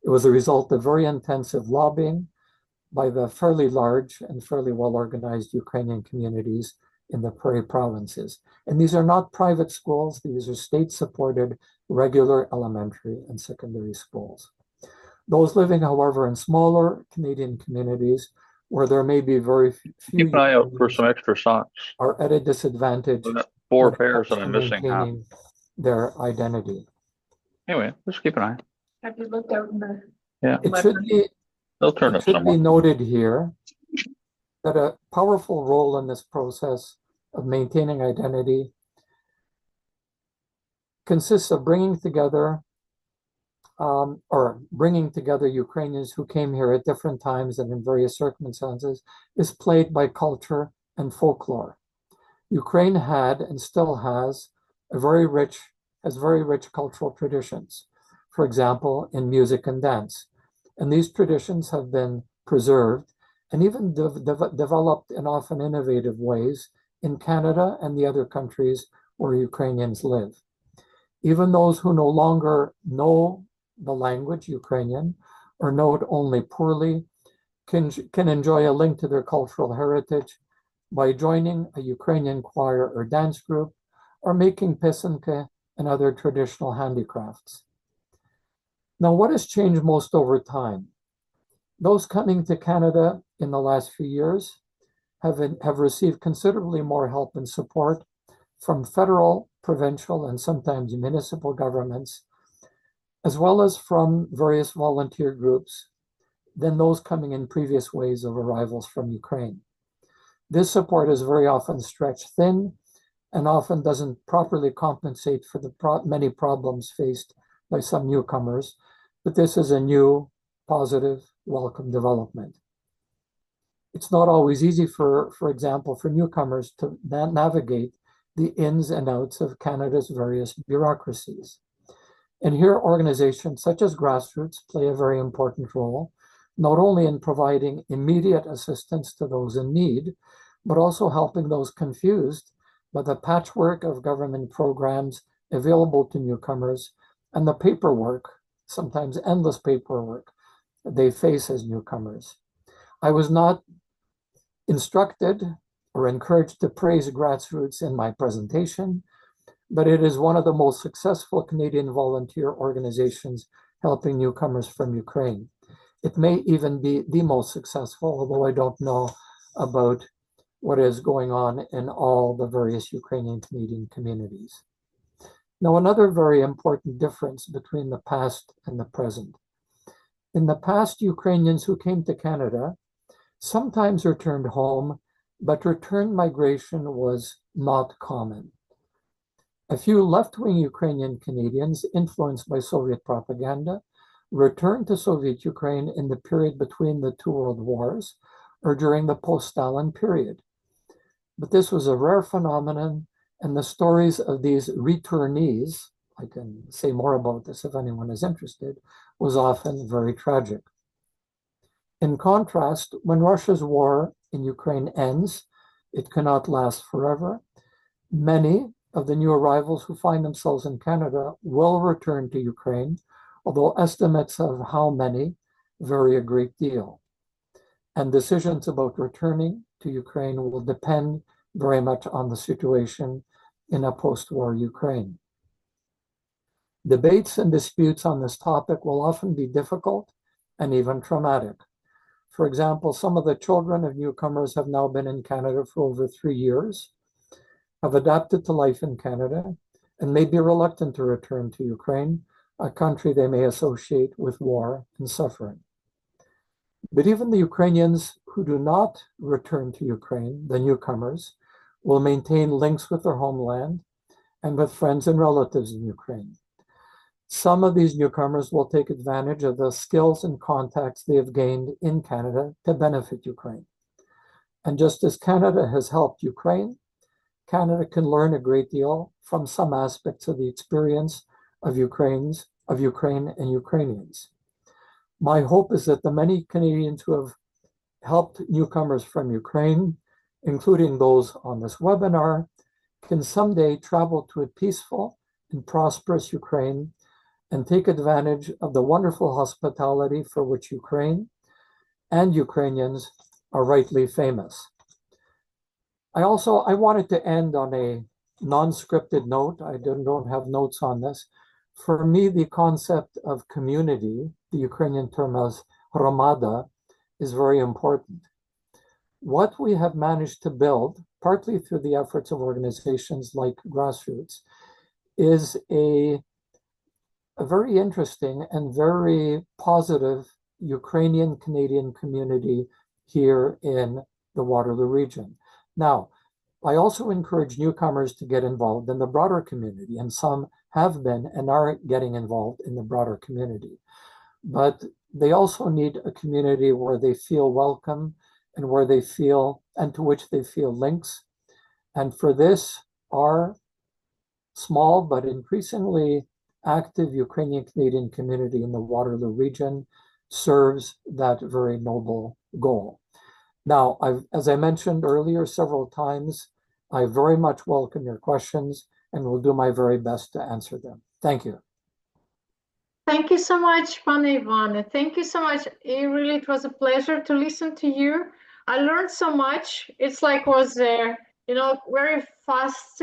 It was a result of very intensive lobbying by the fairly large and fairly well-organized Ukrainian communities in the prairie provinces. And these are not private schools, these are state-supported regular elementary and secondary schools. Those living, however, in smaller Canadian communities where there may be very few Keep an eye out for some extra socks. Are at a disadvantage. I've got 4 pairs and I'm missing half. Their identity. Anyway, just keep an eye. Have you looked out in the? Yeah. It should be, They'll turn it up should somewhere. be noted here that a powerful role in this process of maintaining identity consists of bringing together Ukrainians who came here at different times and in various circumstances, is played by culture and folklore. Ukraine had and still has very rich cultural traditions, for example, in music and dance. And these traditions have been preserved and even developed in often innovative ways in Canada and the other countries where Ukrainians live. Even those who no longer know the language Ukrainian or know it only poorly can enjoy a link to their cultural heritage by joining a Ukrainian choir or dance group, or making pisanke and other traditional handicrafts. Now, what has changed most over time? Those coming to Canada in the last few years have received considerably more help and support from federal, provincial, and sometimes municipal governments, as well as from various volunteer groups than those coming in previous waves of arrivals from Ukraine. This support is very often stretched thin and often doesn't properly compensate for the many problems faced by some newcomers, but this is a new, positive, welcome development. It's not always easy, for example, for newcomers to navigate the ins and outs of Canada's various bureaucracies. And here, organizations such as Grassroots play a very important role, not only in providing immediate assistance to those in need, but also helping those confused by the patchwork of government programs available to newcomers and the paperwork, sometimes endless paperwork, they face as newcomers. I was not instructed or encouraged to praise Grassroots in my presentation, but it is one of the most successful Canadian volunteer organizations helping newcomers from Ukraine. It may even be the most successful, although I don't know about what is going on in all the various Ukrainian Canadian communities. Now, another very important difference between the past and the present. In the past, Ukrainians who came to Canada sometimes returned home, but return migration was not common. A few left-wing Ukrainian Canadians influenced by Soviet propaganda returned to Soviet Ukraine in the period between the two world wars or during the post-Stalin period. But this was a rare phenomenon, and the stories of these returnees, I can say more about this if anyone is interested, was often very tragic. In contrast, when Russia's war in Ukraine ends, it cannot last forever. Many of the new arrivals who find themselves in Canada will return to Ukraine, although estimates of how many vary a great deal. And decisions about returning to Ukraine will depend very much on the situation in a post-war Ukraine. Debates and disputes on this topic will often be difficult and even traumatic. For example, some of the children of newcomers have now been in Canada for over 3 years, have adapted to life in Canada, and may be reluctant to return to Ukraine, a country they may associate with war and suffering. But even the Ukrainians who do not return to Ukraine, the newcomers, will maintain links with their homeland and with friends and relatives in Ukraine. Some of these newcomers will take advantage of the skills and contacts they have gained in Canada to benefit Ukraine. And just as Canada has helped Ukraine, Canada can learn a great deal from some aspects of the experience of Ukraine and Ukrainians. My hope is that the many Canadians who have helped newcomers from Ukraine, including those on this webinar, can someday travel to a peaceful and prosperous Ukraine and take advantage of the wonderful hospitality for which Ukraine and Ukrainians are rightly famous. I wanted to end on a non-scripted note. I don't have notes on this. For me, the concept of community, the Ukrainian term as hromada, is very important. What we have managed to build, partly through the efforts of organizations like Grassroots, is a very interesting and very positive Ukrainian Canadian community here in the Waterloo region. Now, I also encourage newcomers to get involved in the broader community, and some have been and are getting involved in the broader community. But they also need a community where they feel welcome and where they feel, and to which they feel links. And for this, our small but increasingly active Ukrainian Canadian community in the Waterloo region serves that very noble goal. Now, as I mentioned earlier several times, I very much welcome your questions and will do my very best to answer them. Thank you. Thank you so much, Pane Ivan. Thank you so much. It was a pleasure to listen to you. I learned so much. It's like was very fast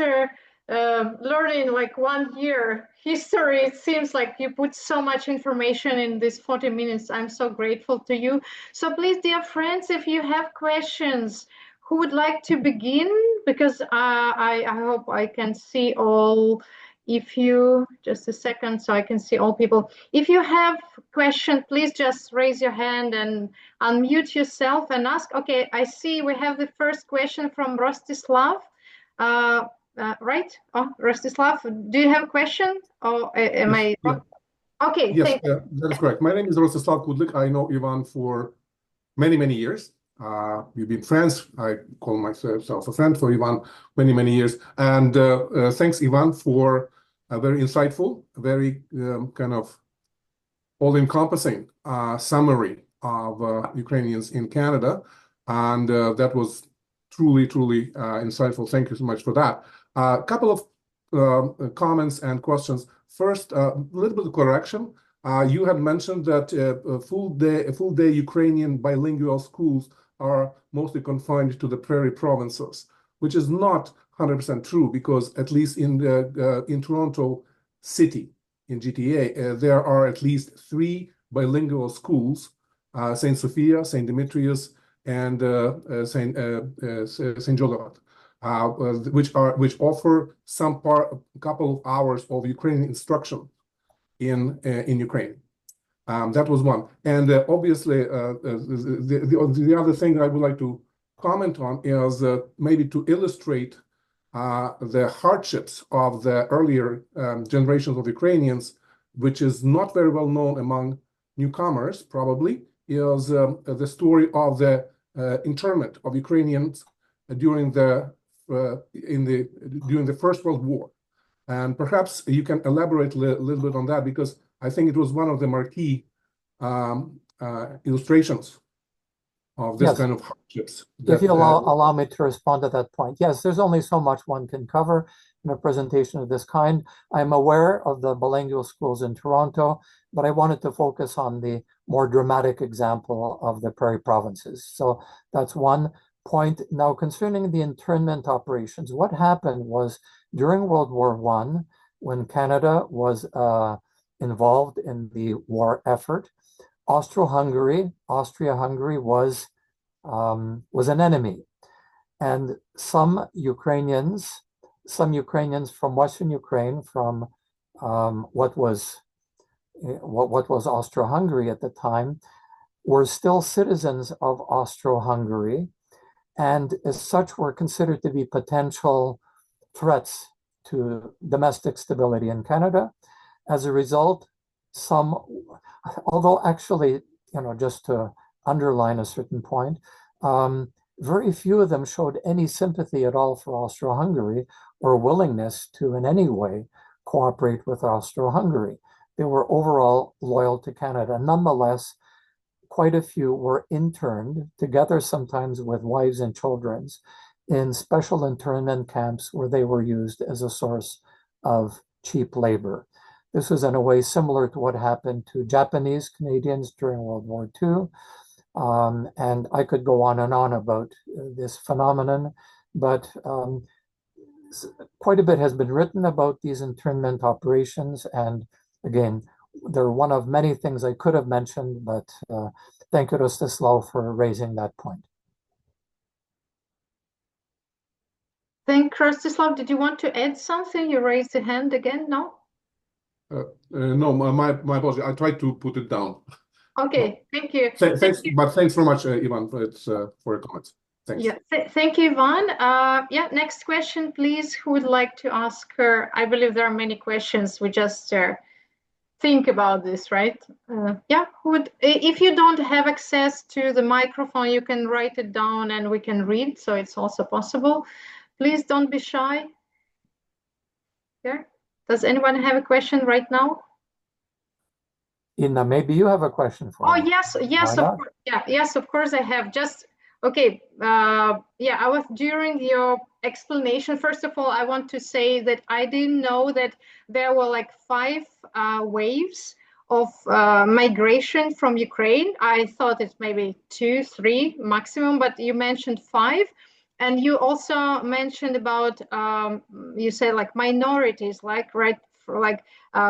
learning like 1 year history. It seems like you put so much information in this 40 minutes. I'm so grateful to you. So please, dear friends, if you have questions, who would like to begin? Because I hope I can see all. If you, just a second, so I can see all people. If you have question, please just raise your hand and unmute yourself and ask. Okay, I see we have the first question from Rostislav. Right? Oh, Rostislav, do you have a question? Or am I? Yeah. Okay, Yes, that is correct. My name is Rostislav Kudlik. I know Ivan for many, many years. We've been friends. I call myself a friend for Ivan many, many years. And thanks, Ivan, for a very insightful, very kind of all-encompassing summary of Ukrainians in Canada. And that was truly, truly insightful. Thank you so much for that. A couple of comments and questions. First, a little bit of correction. You had mentioned that full-day Ukrainian bilingual schools are mostly confined to the prairie provinces, which is not 100% true, because at least in Toronto City, in GTA, there are at least 3 bilingual schools, St. Sophia, St. Demetrius, and St. Joseph, which offer a couple of hours of Ukrainian instruction in Ukraine. That was one. And obviously, the other thing I would like to comment on is maybe to illustrate the hardships of the earlier generations of Ukrainians, which is not very well known among newcomers, probably, is the story of the internment of Ukrainians during the First World War. And perhaps you can elaborate a little bit on that, because I think it was one of the marquee illustrations of this kind of hardships. If you allow me to respond to that point. Yes, there's only so much one can cover in a presentation of this kind. I'm aware of the bilingual schools in Toronto, but I wanted to focus on the more dramatic example of the prairie provinces. So that's one point. Now, concerning the internment operations, what happened was during World War I, when Canada was involved in the war effort, Austria-Hungary was an enemy, and some Ukrainians from Western Ukraine, from what was Austro-Hungary at the time, were still citizens of Austro-Hungary, and as such were considered to be potential threats to domestic stability in Canada. As a result, although actually, just to underline a certain point, very few of them showed any sympathy at all for Austro-Hungary or willingness to in any way cooperate with Austro-Hungary. They were overall loyal to Canada. Nonetheless, quite a few were interned together, sometimes with wives and children, in special internment camps where they were used as a source of cheap labor. This was in a way similar to what happened to Japanese Canadians during World War II. And I could go on and on about this phenomenon, but quite a bit has been written about these internment operations. And again, they're one of many things I could have mentioned, but thank you, Rostislav, for raising that point. Thank you, Rostislav. Did you want to add something? You raised the hand again, no? No, my apologies. I tried to put it down. Okay, thank you. Thanks, but thanks very much, Ivan, for your comments. Thanks. Yeah, thank you, Ivan. Yeah, next question, please. Who would like to ask her? I believe there are many questions. We just think about this, right? Yeah, if you don't have access to the microphone, you can write it down and we can read, so it's also possible. Please don't be shy. Yeah. Does anyone have a question right now? Inna, maybe you have a question for me. Yes, of course. Yeah, yes, of course I have. Just okay. Yeah, I was during your explanation. First of all, I want to say that I didn't know that there were like 5 waves of migration from Ukraine. I thought it's maybe 2, 3 maximum, but you mentioned 5. And you also mentioned about, you say like minorities, like, right, for like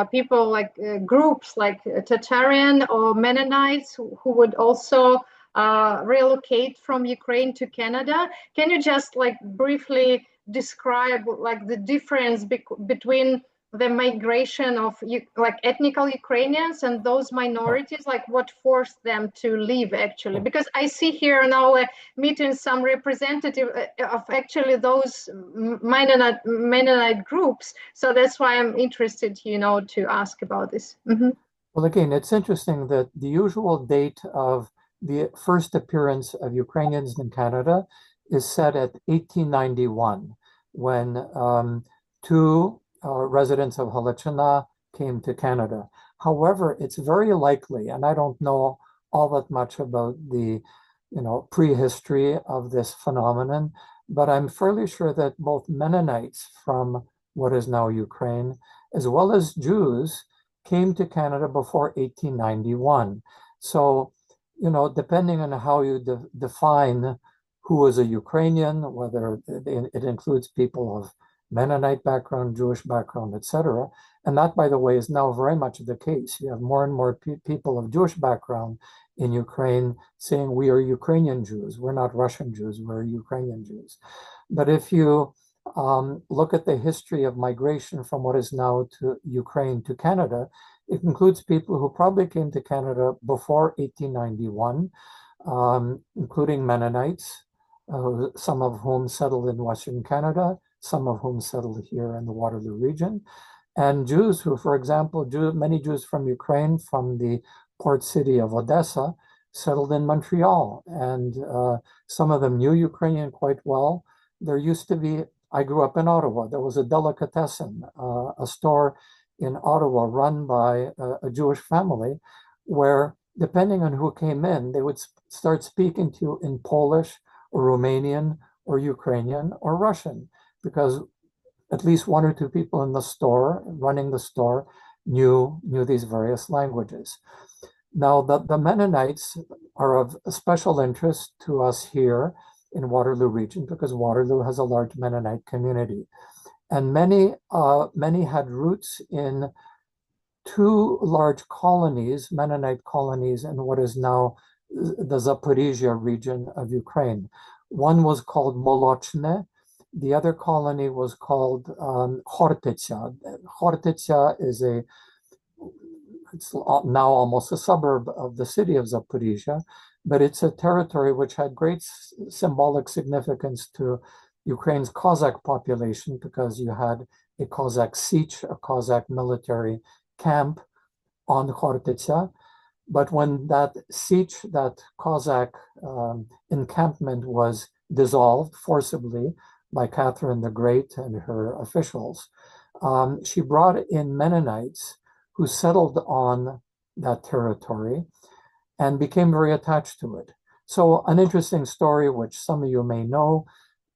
people like groups like Tatarian or Mennonites who would also relocate from Ukraine to Canada. Can you just like briefly describe like the difference between the migration of like ethnical Ukrainians and those minorities, like what forced them to leave actually? Because I see here now meeting some representative of actually those Mennonite groups. So that's why I'm interested, you know, to ask about this. Mm-hmm. Well, again, it's interesting that the usual date of the first appearance of Ukrainians in Canada is set at 1891, when two residents of Halachina came to Canada. However, it's very likely, and I don't know all that much about the, prehistory of this phenomenon, but I'm fairly sure that both Mennonites from what is now Ukraine, as well as Jews, came to Canada before 1891. So, depending on how you define who is a Ukrainian, whether it includes people of Mennonite background, Jewish background, etc. And that, by the way, is now very much the case. You have more and more people of Jewish background in Ukraine saying we are Ukrainian Jews. We're not Russian Jews, we're Ukrainian Jews. But if you look at the history of migration from what is now to Ukraine to Canada, it includes people who probably came to Canada before 1891, including Mennonites, some of whom settled in Western Canada, some of whom settled here in the Waterloo region, and Jews who, for example, many Jews from Ukraine, from the port city of Odessa, settled in Montreal, and some of them knew Ukrainian quite well. There used to be, I grew up in Ottawa, there was a delicatessen, a store in Ottawa run by a Jewish family, where depending on who came in, they would start speaking to you in Polish or Romanian or Ukrainian or Russian, because at least one or two people in the store, running the store, knew these various languages. Now, the Mennonites are of special interest to us here in Waterloo region because Waterloo has a large Mennonite community. And many had roots in two large colonies, Mennonite colonies, in what is now the Zaporizhia region of Ukraine. One was called Molochne. The other colony was called Khortytsia. Khortytsia is it's now almost a suburb of the city of Zaporizhia, but it's a territory which had great symbolic significance to Ukraine's Cossack population because you had a Cossack siege, a Cossack military camp on Khortytsia. But when that siege, that Cossack encampment was dissolved forcibly by Catherine the Great and her officials, she brought in Mennonites who settled on that territory and became very attached to it. So an interesting story, which some of you may know,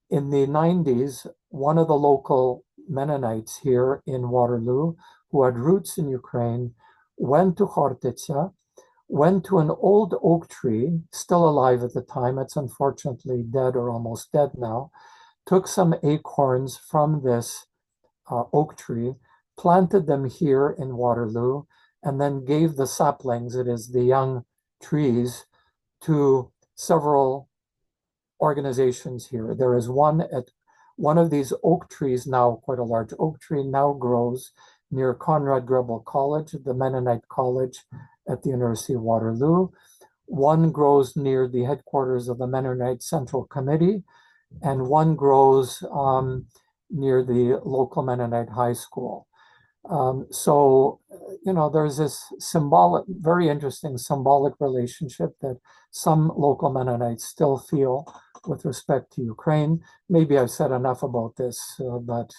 in the 90s, one of the local Mennonites here in Waterloo, who had roots in Ukraine, went to Khortytsia, went to an old oak tree, still alive at the time, it's unfortunately dead or almost dead now, took some acorns from this oak tree, planted them here in Waterloo, and then gave the saplings, it is the young trees, to several organizations here. There is one of these oak trees now, quite a large oak tree, now grows near Conrad Grebel College, the Mennonite College at the University of Waterloo. One grows near the headquarters of the Mennonite Central Committee, and one grows near the local Mennonite high school. So, there's this very interesting symbolic relationship that some local Mennonites still feel with respect to Ukraine. Maybe I've said enough about this, but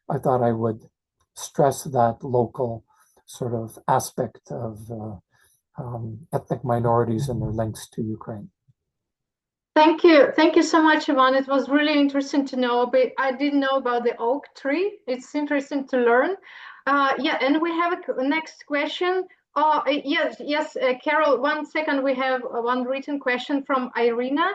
I thought I would stress that local sort of aspect of ethnic minorities and their links to Ukraine. Thank you. Thank you so much, Ivan. It was really interesting to know, but I didn't know about the oak tree. It's interesting to learn. And we have a next question. Yes, Carol, 1 second. We have one written question from Irina.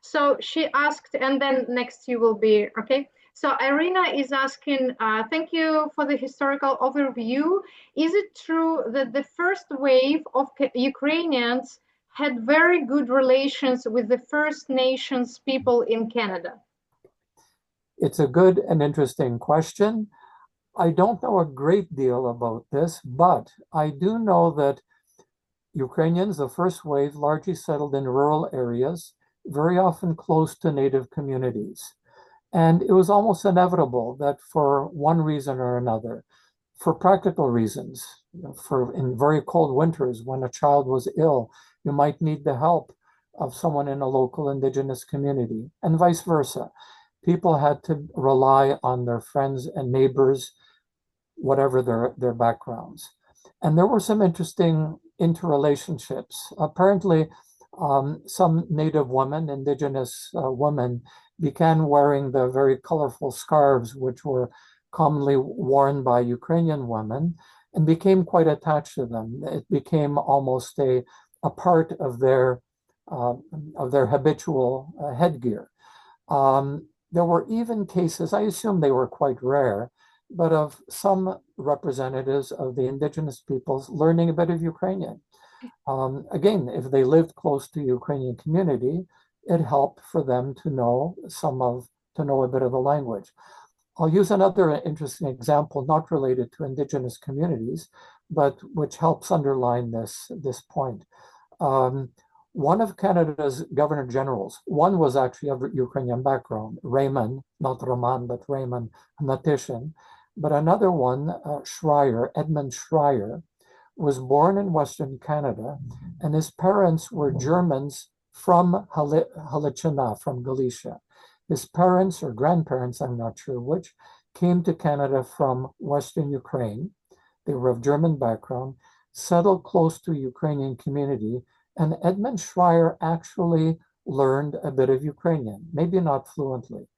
So she asked, and then next you will be, okay? So Irina is asking, thank you for the historical overview. Is it true that the first wave of Ukrainians had very good relations with the First Nations people in Canada? It's a good and interesting question. I don't know a great deal about this, but I do know that Ukrainians, the first wave, largely settled in rural areas, very often close to native communities. And it was almost inevitable that for one reason or another, for practical reasons, for in very cold winters when a child was ill, you might need the help of someone in a local indigenous community, and vice versa. People had to rely on their friends and neighbors, whatever their backgrounds. And there were some interesting interrelationships. Apparently, some native women, indigenous women, began wearing the very colorful scarves, which were commonly worn by Ukrainian women, and became quite attached to them. It became almost a part of their habitual headgear. There were even cases, I assume they were quite rare, but of some representatives of the indigenous peoples learning a bit of Ukrainian. Again, if they lived close to Ukrainian community, it helped for them to know a bit of the language. I'll use another interesting example, not related to indigenous communities, but which helps underline this point. One of Canada's governor generals, one was actually of Ukrainian background, Raymond, not Roman, but Raymond Natishin, but another one, Schreier, Edmund Schreier, was born in Western Canada, and his parents were Germans from Halychina, from Galicia. His parents or grandparents, I'm not sure which, came to Canada from Western Ukraine. They were of German background, settled close to Ukrainian community, and Edmund Schreier actually learned a bit of Ukrainian, maybe not fluently.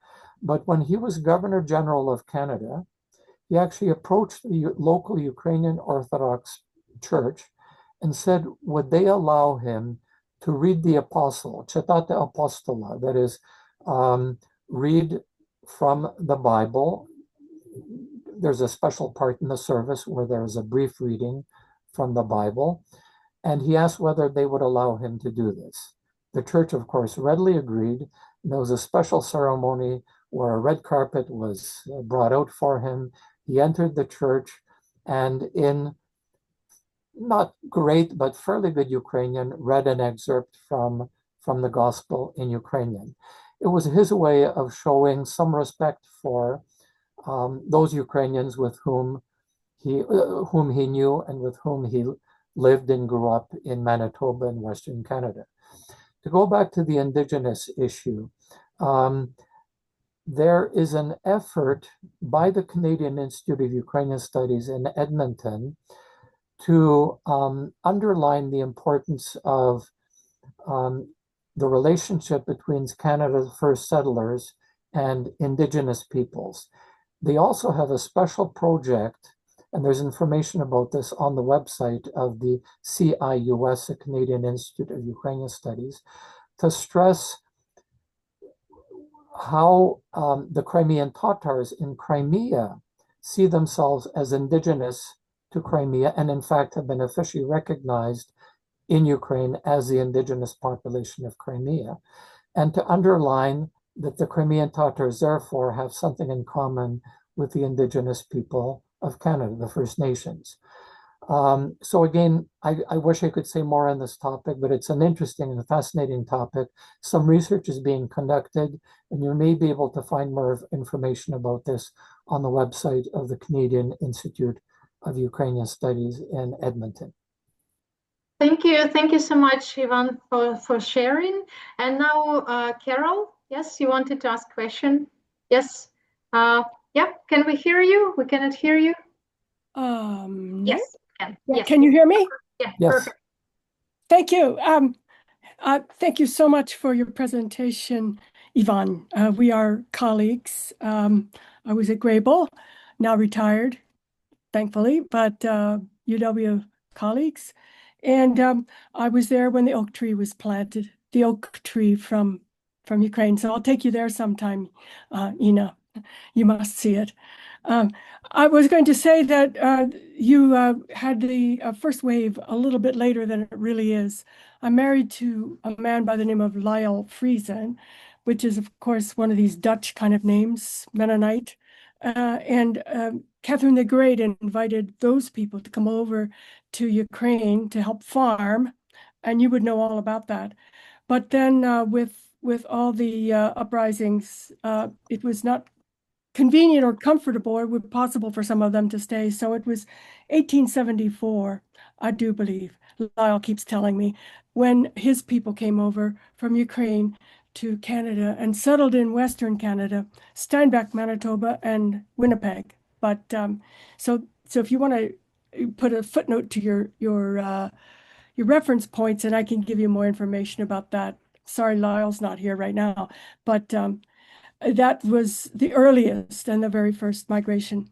But when he was Governor General of Canada, he actually approached the local Ukrainian Orthodox Church and said, would they allow him to read the Apostle, Citate Apostola, that is, read from the Bible. There's a special part in the service where there's a brief reading from the Bible, and he asked whether they would allow him to do this. The church, of course, readily agreed. There was a special ceremony where a red carpet was brought out for him. He entered the church, and in not great, but fairly good Ukrainian, read an excerpt from the gospel in Ukrainian. It was his way of showing some respect for those Ukrainians with whom he knew and with whom he lived and grew up in Manitoba and Western Canada. To go back to the Indigenous issue, there is an effort by the Canadian Institute of Ukrainian Studies in Edmonton to underline the importance of the relationship between Canada's first settlers and Indigenous peoples. They also have a special project, and there's information about this on the website of the CIUS, the Canadian Institute of Ukrainian Studies, to stress how the Crimean Tatars in Crimea see themselves as indigenous to Crimea, and in fact have been officially recognized in Ukraine as the indigenous population of Crimea, and to underline that the Crimean Tatars therefore have something in common with the indigenous people of Canada, the First Nations. So again, I wish I could say more on this topic, but it's an interesting and fascinating topic. Some research is being conducted, and you may be able to find more information about this on the website of the Canadian Institute of Ukrainian Studies in Edmonton. Thank you so much, Ivan, for sharing. And now, Carol, yes, you wanted to ask a question? Yes. Yeah, can we hear you? We cannot hear you. Yes. Yes. Can you hear me? Yeah, Yes. perfect. Thank you. Thank you so much for your presentation, Ivan. We are colleagues. I was at Grable, now retired, thankfully, but UW colleagues. And I was there when the oak tree was planted, the oak tree from from Ukraine. So I'll take you there sometime, Ina. You must see it. I was going to say that you had the first wave a little bit later than it really is. I'm married to a man by the name of Lyle Friesen, which is, of course, one of these Dutch kind of names, Mennonite. And Catherine the Great invited those people to come over to Ukraine to help farm, and you would know all about that. But then with all the uprisings, it was not convenient or comfortable or would possible for some of them to stay. So it was 1874, I do believe, Lyle keeps telling me, when his people came over from Ukraine to Canada and settled in Western Canada, Steinbach, Manitoba, and Winnipeg. But so if you want to put a footnote to your reference points, and I can give you more information about that. Sorry, Lyle's not here right now, but that was the earliest and the very first migration.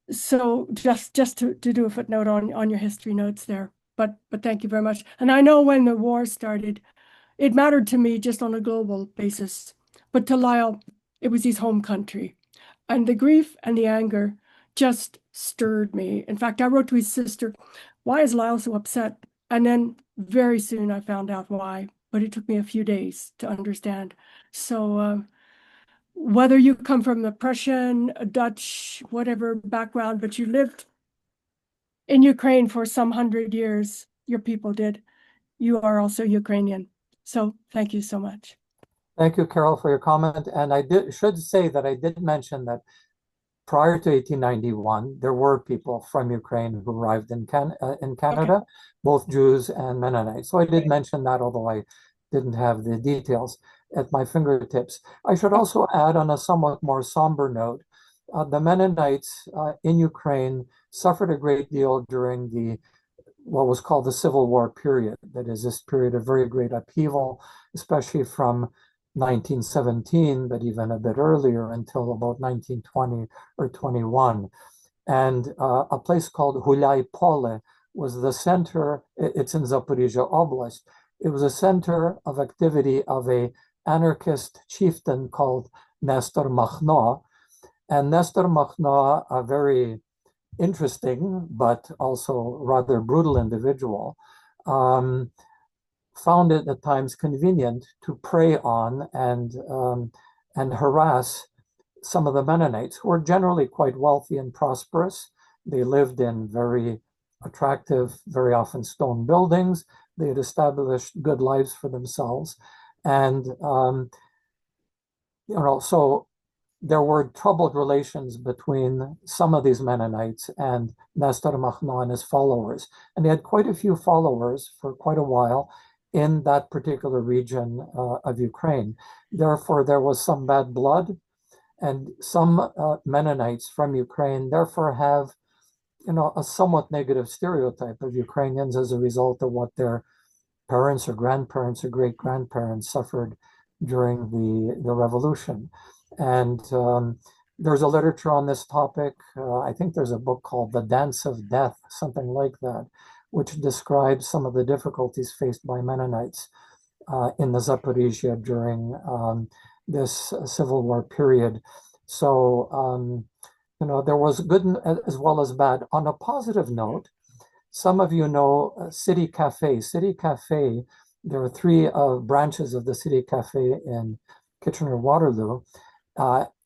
So just to do a footnote on your history notes there. But thank you very much. And I know when the war started, it mattered to me just on a global basis. But to Lyle, it was his home country. And the grief and the anger just stirred me. In fact, I wrote to his sister, "Why is Lyle so upset?" And then very soon I found out why. But it took me a few days to understand. So whether you come from the Prussian, Dutch, whatever background, but you lived in Ukraine for some 100 years, your people did, you are also Ukrainian. So thank you so much. Thank you, Carol, for your comment. And I should say that I did mention that prior to 1891, there were people from Ukraine who arrived in Canada, okay, both Jews and Mennonites. So I did mention that, although I didn't have the details at my fingertips. I should also add, on a somewhat more somber note, the Mennonites in Ukraine suffered a great deal during what was called the Civil War period. That is, this period of very great upheaval, especially from 1917, but even a bit earlier until about 1920 or 21. And a place called Hulai Pole was the center. It's in Zaporizhia Oblast. It was a center of activity of a anarchist chieftain called Nestor Makhno. And Nestor Makhno, a very interesting but also rather brutal individual, found it at times convenient to prey on and harass some of the Mennonites, who were generally quite wealthy and prosperous. They lived in very attractive, very often stone buildings. They had established good lives for themselves. And, so there were troubled relations between some of these Mennonites and Nestor Makhno and his followers. And he had quite a few followers for quite a while in that particular region of Ukraine. Therefore, there was some bad blood, and some Mennonites from Ukraine therefore have, a somewhat negative stereotype of Ukrainians as a result of what their parents or grandparents or great-grandparents suffered during the revolution. And there's a literature on this topic. I think there's a book called The Dance of Death, something like that, which describes some of the difficulties faced by Mennonites in the Zaporizhia during this Civil War period. So, there was good as well as bad. On a positive note, some of you know City Cafe. City Cafe, there are three branches of the City Cafe in Kitchener-Waterloo.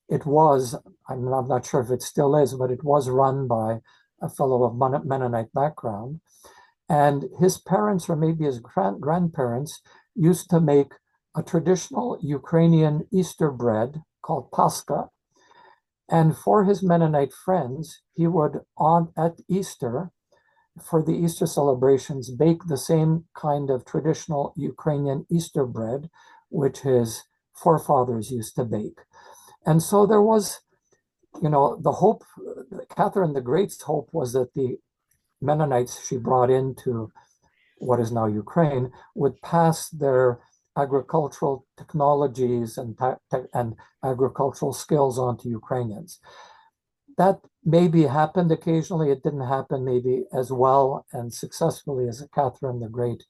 It was, I'm not sure if it still is, but it was run by a fellow of Mennonite background. And his parents, or maybe his grandparents, used to make a traditional Ukrainian Easter bread called Pascha. And for his Mennonite friends, he would, at Easter, for the Easter celebrations, bake the same kind of traditional Ukrainian Easter bread, which his forefathers used to bake. And so there was, the hope, Catherine the Great's hope was that the Mennonites she brought into what is now Ukraine would pass their agricultural technologies and agricultural skills onto Ukrainians. That maybe happened occasionally. It didn't happen maybe as well and successfully as Catherine the Great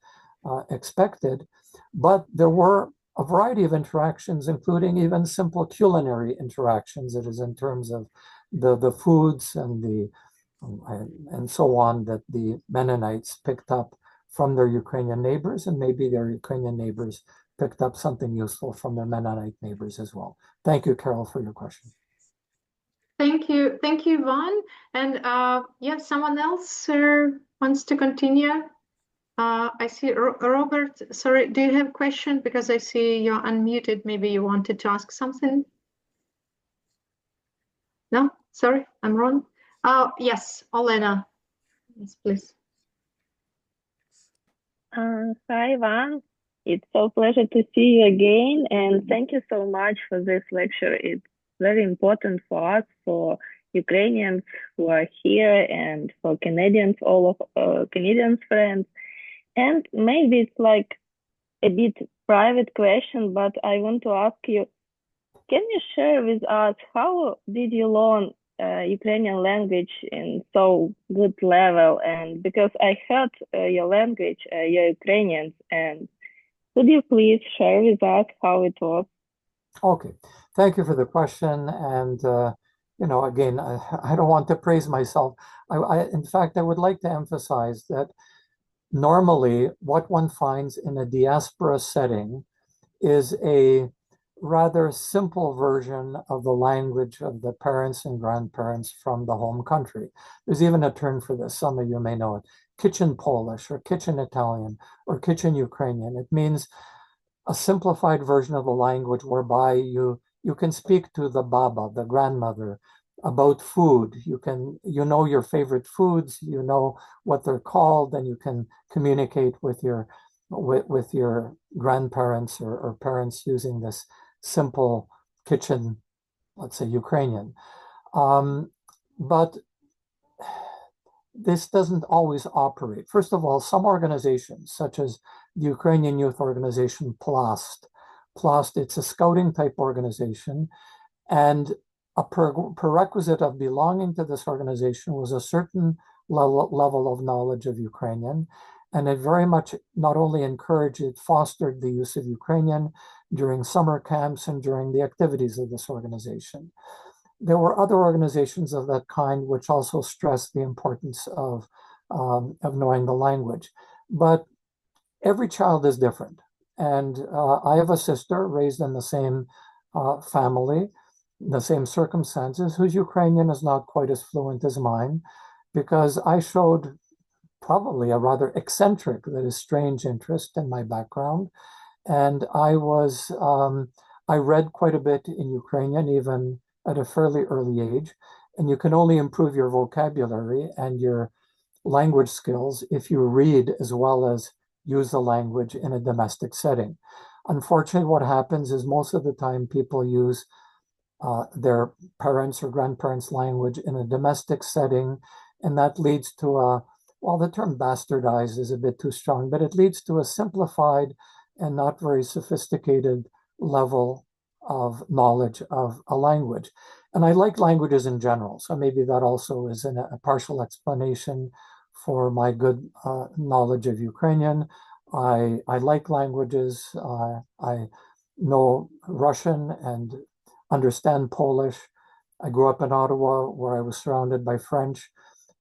expected. But there were a variety of interactions, including even simple culinary interactions. It is in terms of the foods and so on that the Mennonites picked up from their Ukrainian neighbors, and maybe their Ukrainian neighbors picked up something useful from their Mennonite neighbors as well. Thank you, Carol, for your question. Thank you, Ivan. And yeah, someone else wants to continue. I see Robert. Sorry, do you have a question? Because I see you're unmuted. Maybe you wanted to ask something. No, sorry, I'm wrong. Yes, Olena. Yes, please. Hi, Ivan. It's so pleasure to see you again, and thank you so much for this lecture. It's very important for us, for Ukrainians who are here, and for Canadians, all of Canadian friends. And maybe it's like a bit private question, but I want to ask you, can you share with us how did you learn Ukrainian language in so good level? And because I heard your language, you're Ukrainian, and could you please share with us how it was? Okay, thank you for the question. And you know, again, I don't want to praise myself. In fact, I would like to emphasize that normally what one finds in a diaspora setting is a rather simple version of the language of the parents and grandparents from the home country. There's even a term for this, some of you may know it, kitchen Polish or kitchen Italian or kitchen Ukrainian. It means a simplified version of the language whereby you can speak to the baba, the grandmother, about food. You know your favorite foods, you know what they're called, and you can communicate with your grandparents or parents using this simple kitchen, let's say Ukrainian. But this doesn't always operate. First of all, some organizations, such as the Ukrainian youth organization Plast, it's a scouting type organization, and a prerequisite of belonging to this organization was a certain level of knowledge of Ukrainian, and it very much not only encouraged, it fostered the use of Ukrainian during summer camps and during the activities of this organization. There were other organizations of that kind which also stressed the importance of knowing the language. But every child is different. And I have a sister raised in the same family, the same circumstances, whose Ukrainian is not quite as fluent as mine, because I showed probably a rather eccentric, that is strange interest in my background. And I read quite a bit in Ukrainian, even at a fairly early age. And you can only improve your vocabulary and your language skills if you read as well as use the language in a domestic setting. Unfortunately, what happens is most of the time people use their parents' or grandparents' language in a domestic setting, and that leads to well, the term bastardized is a bit too strong, but it leads to a simplified and not very sophisticated level of knowledge of a language. And I like languages in general, so maybe that also is a partial explanation for my good knowledge of Ukrainian. I like languages. I know Russian and understand Polish. I grew up in Ottawa, where I was surrounded by French.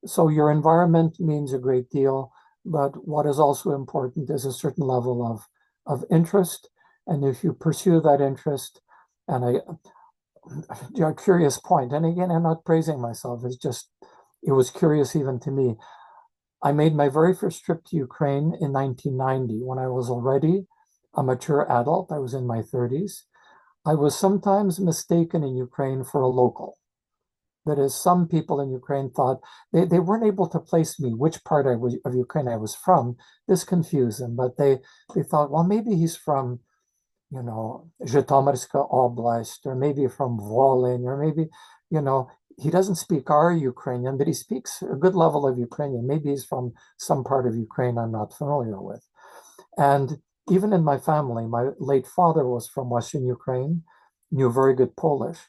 So your environment means a great deal, but what is also important is a certain level of interest. And if you pursue that interest, and a curious point, and again, I'm not praising myself, it was curious even to me. I made my very first trip to Ukraine in 1990 when I was already a mature adult. I was in my 30s. I was sometimes mistaken in Ukraine for a local. That is, some people in Ukraine thought they weren't able to place me which part of Ukraine I was from. This confused them, but they thought, well, maybe he's from, you know, Zhytomyrska Oblast, or maybe from Volyn, or maybe, you know, he doesn't speak our Ukrainian, but he speaks a good level of Ukrainian. Maybe he's from some part of Ukraine I'm not familiar with. And even in my family, my late father was from Western Ukraine, knew very good Polish.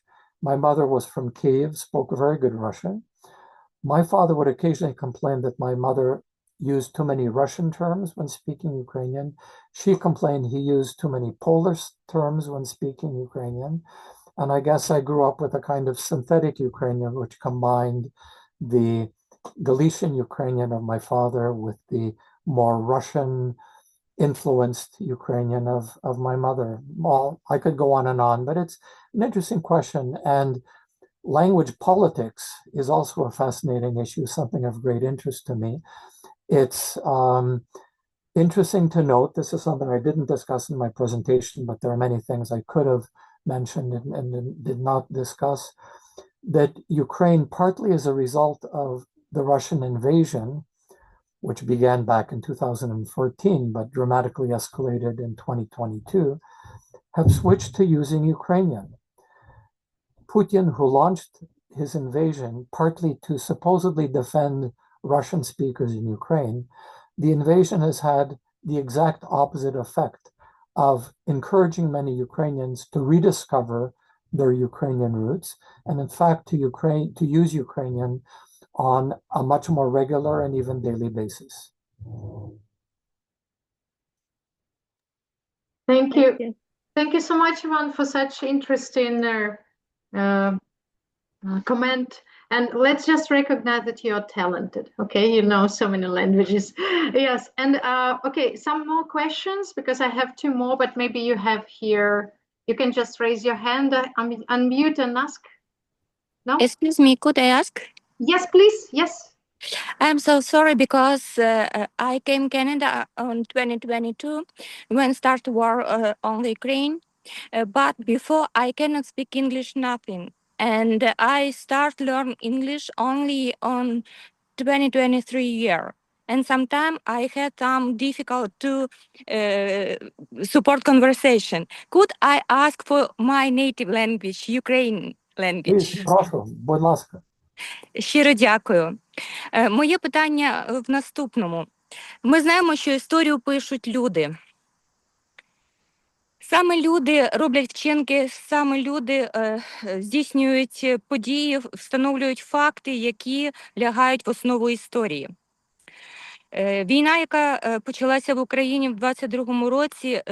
My mother was from Kiev, spoke very good Russian. My father would occasionally complain that my mother used too many Russian terms when speaking Ukrainian. She complained he used too many Polish terms when speaking Ukrainian. And I guess I grew up with a kind of synthetic Ukrainian, which combined the Galician Ukrainian of my father with the more Russian influenced Ukrainian of my mother. Well, I could go on, but it's an interesting question. And language politics is also a fascinating issue, something of great interest to me. It's interesting to note, this is something I didn't discuss in my presentation, but there are many things I could have mentioned and did not discuss, that Ukraine, partly as a result of the Russian invasion, which began back in 2014, but dramatically escalated in 2022, have switched to using Ukrainian. Putin, who launched his invasion partly to supposedly defend Russian speakers in Ukraine, the invasion has had the exact opposite effect of encouraging many Ukrainians to rediscover their Ukrainian roots, and in fact to use Ukrainian on a much more regular and even daily basis. Thank you. Thank you so much, Ivan, for such interesting comment. And let's just recognize that you're talented. Okay, you know so many languages. Yes, and okay, some more questions, because I have two more, but maybe you have here. You can just raise your hand, unmute and ask. No? Excuse me, could I ask? Yes, please. Yes. I'm so sorry because I came Canada on 2022 when start war on the Ukraine. But before I cannot speak English, nothing. And I start learn English only on 2023 year. And sometimes I had some difficult to support conversation. Could I ask for my native language, Ukrainian language? Прошу, будь ласка. Щиро дякую. Моє питання в наступному. Ми знаємо, що історію пишуть люди. Саме люди роблять вчинки, саме люди здійснюють події, встановлюють факти, які лягають в основу історії. Війна, яка почалася в Україні в 22-му році,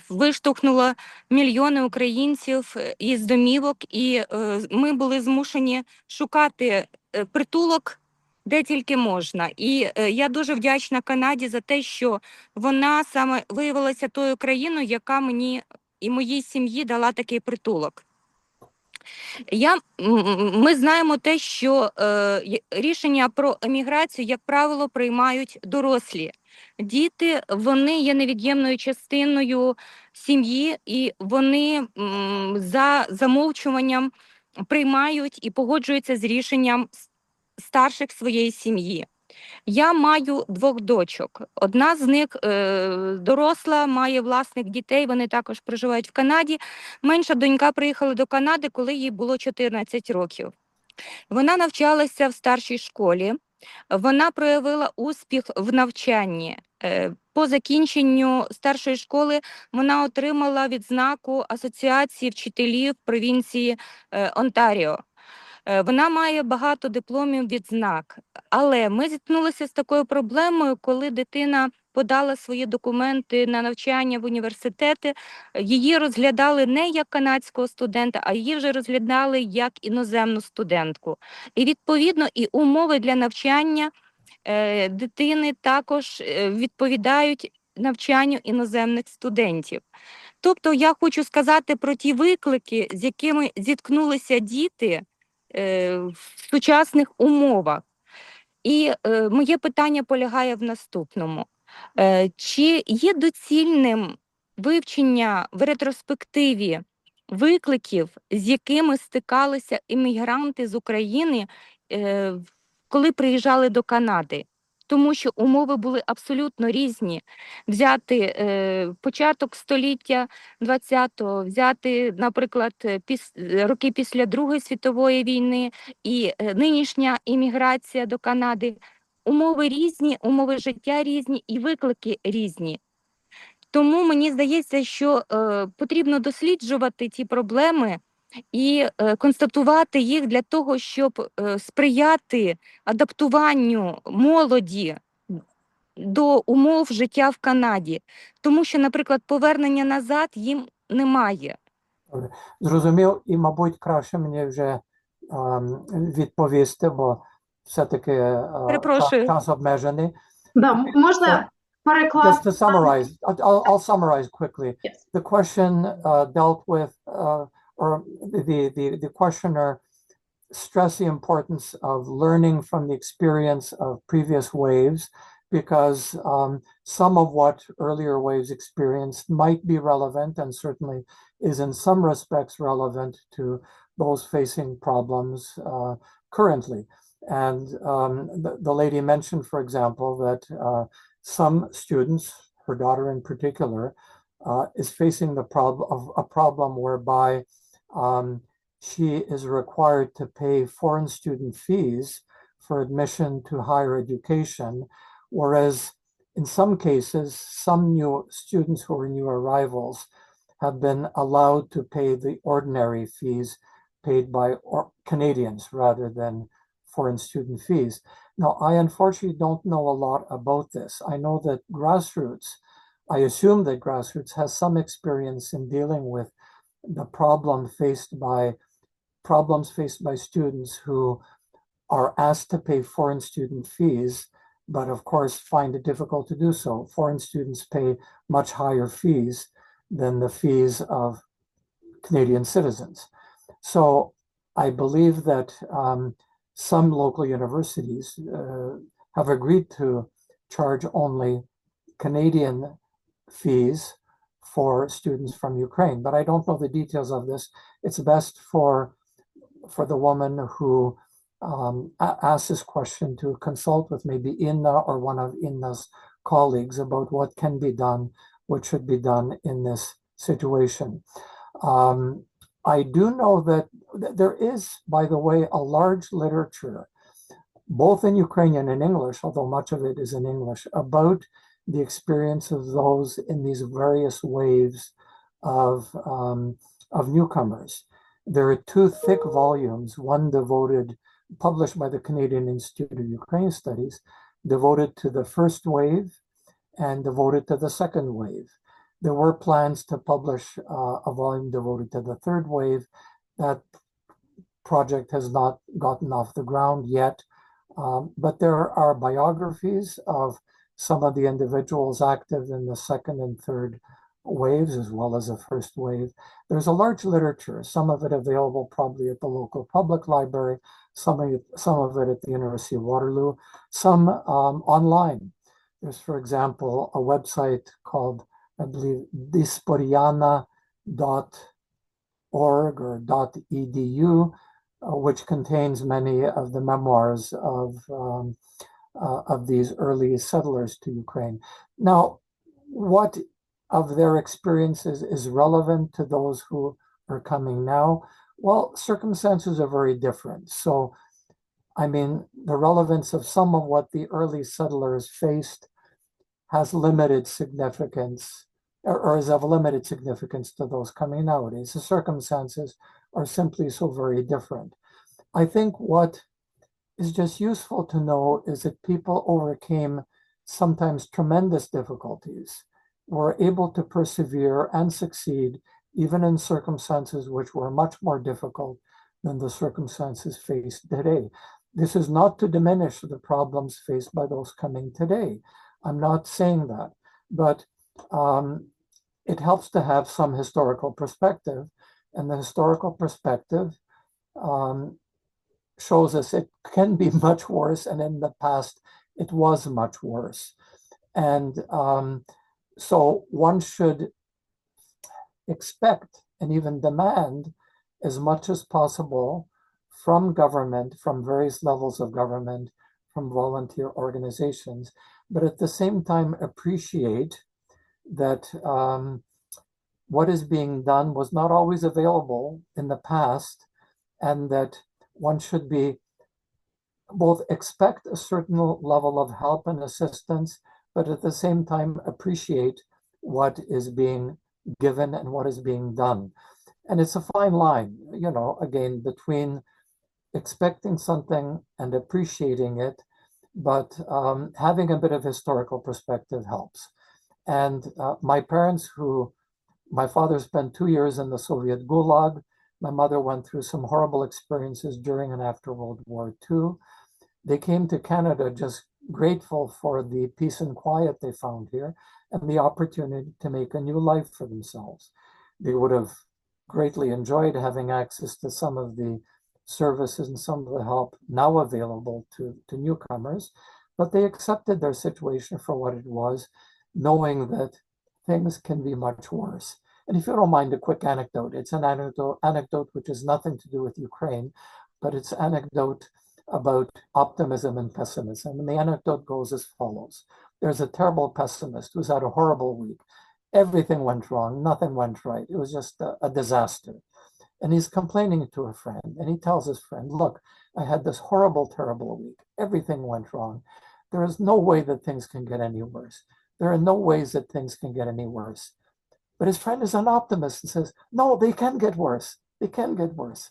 виштовхнула мільйони українців із домівок, і ми були змушені шукати притулок, де тільки можна. І я дуже вдячна Канаді за те, що вона саме виявилася тою країною, яка мені і моїй сім'ї дала такий притулок. Ми знаємо те, що рішення про еміграцію, як правило, приймають дорослі. Діти, вони є невід'ємною частиною сім'ї, і вони за замовчуванням приймають і погоджуються з рішенням старших своєї сім'ї. Я маю 2 дочок. Одна з них доросла, має власних дітей, вони також проживають в Канаді. Менша донька приїхала до Канади, коли їй було 14 років. Вона навчалася в старшій школі, вона проявила успіх в навчанні. По закінченню старшої школи вона отримала відзнаку Асоціації вчителів провінції Онтаріо. Вона має багато дипломів, відзнак. Але ми зіткнулися з такою проблемою, коли дитина подала свої документи на навчання в університети, її розглядали не як канадського студента, а її вже розглядали як іноземну студентку. І відповідно і умови для навчання дитини також відповідають навчанню іноземних студентів. Тобто я хочу сказати про ті виклики, з якими зіткнулися діти в сучасних умовах. І моє питання полягає в наступному. Чи є доцільним вивчення в ретроспективі викликів, з якими стикалися іммігранти з України, коли приїжджали до Канади? Тому що умови були абсолютно різні. Взяти початок століття 20-го, взяти, наприклад, роки після Другої світової війни і нинішня імміграція до Канади. Умови різні, умови життя різні і виклики різні. Тому мені здається, що потрібно досліджувати ті проблеми і констатувати їх для того, щоб сприяти адаптуванню молоді до умов життя в Канаді, тому що, наприклад, повернення назад їм немає. Зрозумів, і, мабуть, краще мені вже відповісти, бо все-таки час обмежений. Да, можна перекласти? Just to summarize, I'll summarize quickly. Yes. The question dealt with, or the questioner stressed the importance of learning from the experience of previous waves, because some of what earlier waves experienced might be relevant and certainly is in some respects relevant to those facing problems currently. And the lady mentioned, for example, that some students, her daughter in particular, is facing a problem whereby she is required to pay foreign student fees for admission to higher education, whereas in some cases, some new students who are new arrivals have been allowed to pay the ordinary fees paid by Canadians rather than foreign student fees. Now, I unfortunately don't know a lot about this. I know that I assume that grassroots has some experience in dealing with the problems faced by students who are asked to pay foreign student fees, but of course find it difficult to do so. Foreign students pay much higher fees than the fees of Canadian citizens. So I believe that some local universities have agreed to charge only Canadian fees for students from Ukraine, but I don't know the details of this. It's best for the woman who asked this question to consult with maybe Inna or one of Inna's colleagues about what can be done, what should be done in this situation. I do know that there is, by the way, a large literature, both in Ukrainian and English, although much of it is in English, about the experience of those in these various waves of newcomers. There are two thick volumes, one published by the Canadian Institute of Ukraine Studies, devoted to the first wave and devoted to the second wave. There were plans to publish a volume devoted to the third wave. That project has not gotten off the ground yet, but there are biographies of some of the individuals active in the second and third waves, as well as the first wave. There's a large literature, some of it available probably at the local public library, some of it at the University of Waterloo, some online. There's, for example, a website called, I believe, diaspora.org or .edu, which contains many of the memoirs of these early settlers to Ukraine. Now, what of their experiences is relevant to those who are coming now? Well, circumstances are very different. So, I mean, the relevance of some of what the early settlers faced has limited significance, or is of limited significance to those coming nowadays. The circumstances are simply so very different. I think what is just useful to know is that people overcame sometimes tremendous difficulties, were able to persevere and succeed even in circumstances which were much more difficult than the circumstances faced today. This is not to diminish the problems faced by those coming today. I'm not saying that, but it helps to have some historical perspective, and the historical perspective shows us it can be much worse, and in the past it was much worse. And so one should expect and even demand as much as possible from government, from various levels of government, from volunteer organizations, but at the same time appreciate that what is being done was not always available in the past, and that one should be both expect a certain level of help and assistance, but at the same time appreciate what is being given and what is being done. And it's a fine line, you know, again, between expecting something and appreciating it, but having a bit of historical perspective helps. And my parents, my father spent 2 years in the Soviet Gulag. My mother went through some horrible experiences during and after World War II. They came to Canada just grateful for the peace and quiet they found here and the opportunity to make a new life for themselves. They would have greatly enjoyed having access to some of the services and some of the help now available to newcomers, but they accepted their situation for what it was, knowing that things can be much worse. And if you don't mind a quick anecdote, it's an anecdote which has nothing to do with Ukraine, but it's an anecdote about optimism and pessimism. And the anecdote goes as follows. There's a terrible pessimist who's had a horrible week. Everything went wrong, nothing went right. It was just a disaster. And he's complaining to a friend, and he tells his friend, look, I had this horrible, terrible week. Everything went wrong. There is no way that things can get any worse. There are no ways that things can get any worse. But his friend is an optimist and says, no, they can get worse. They can get worse.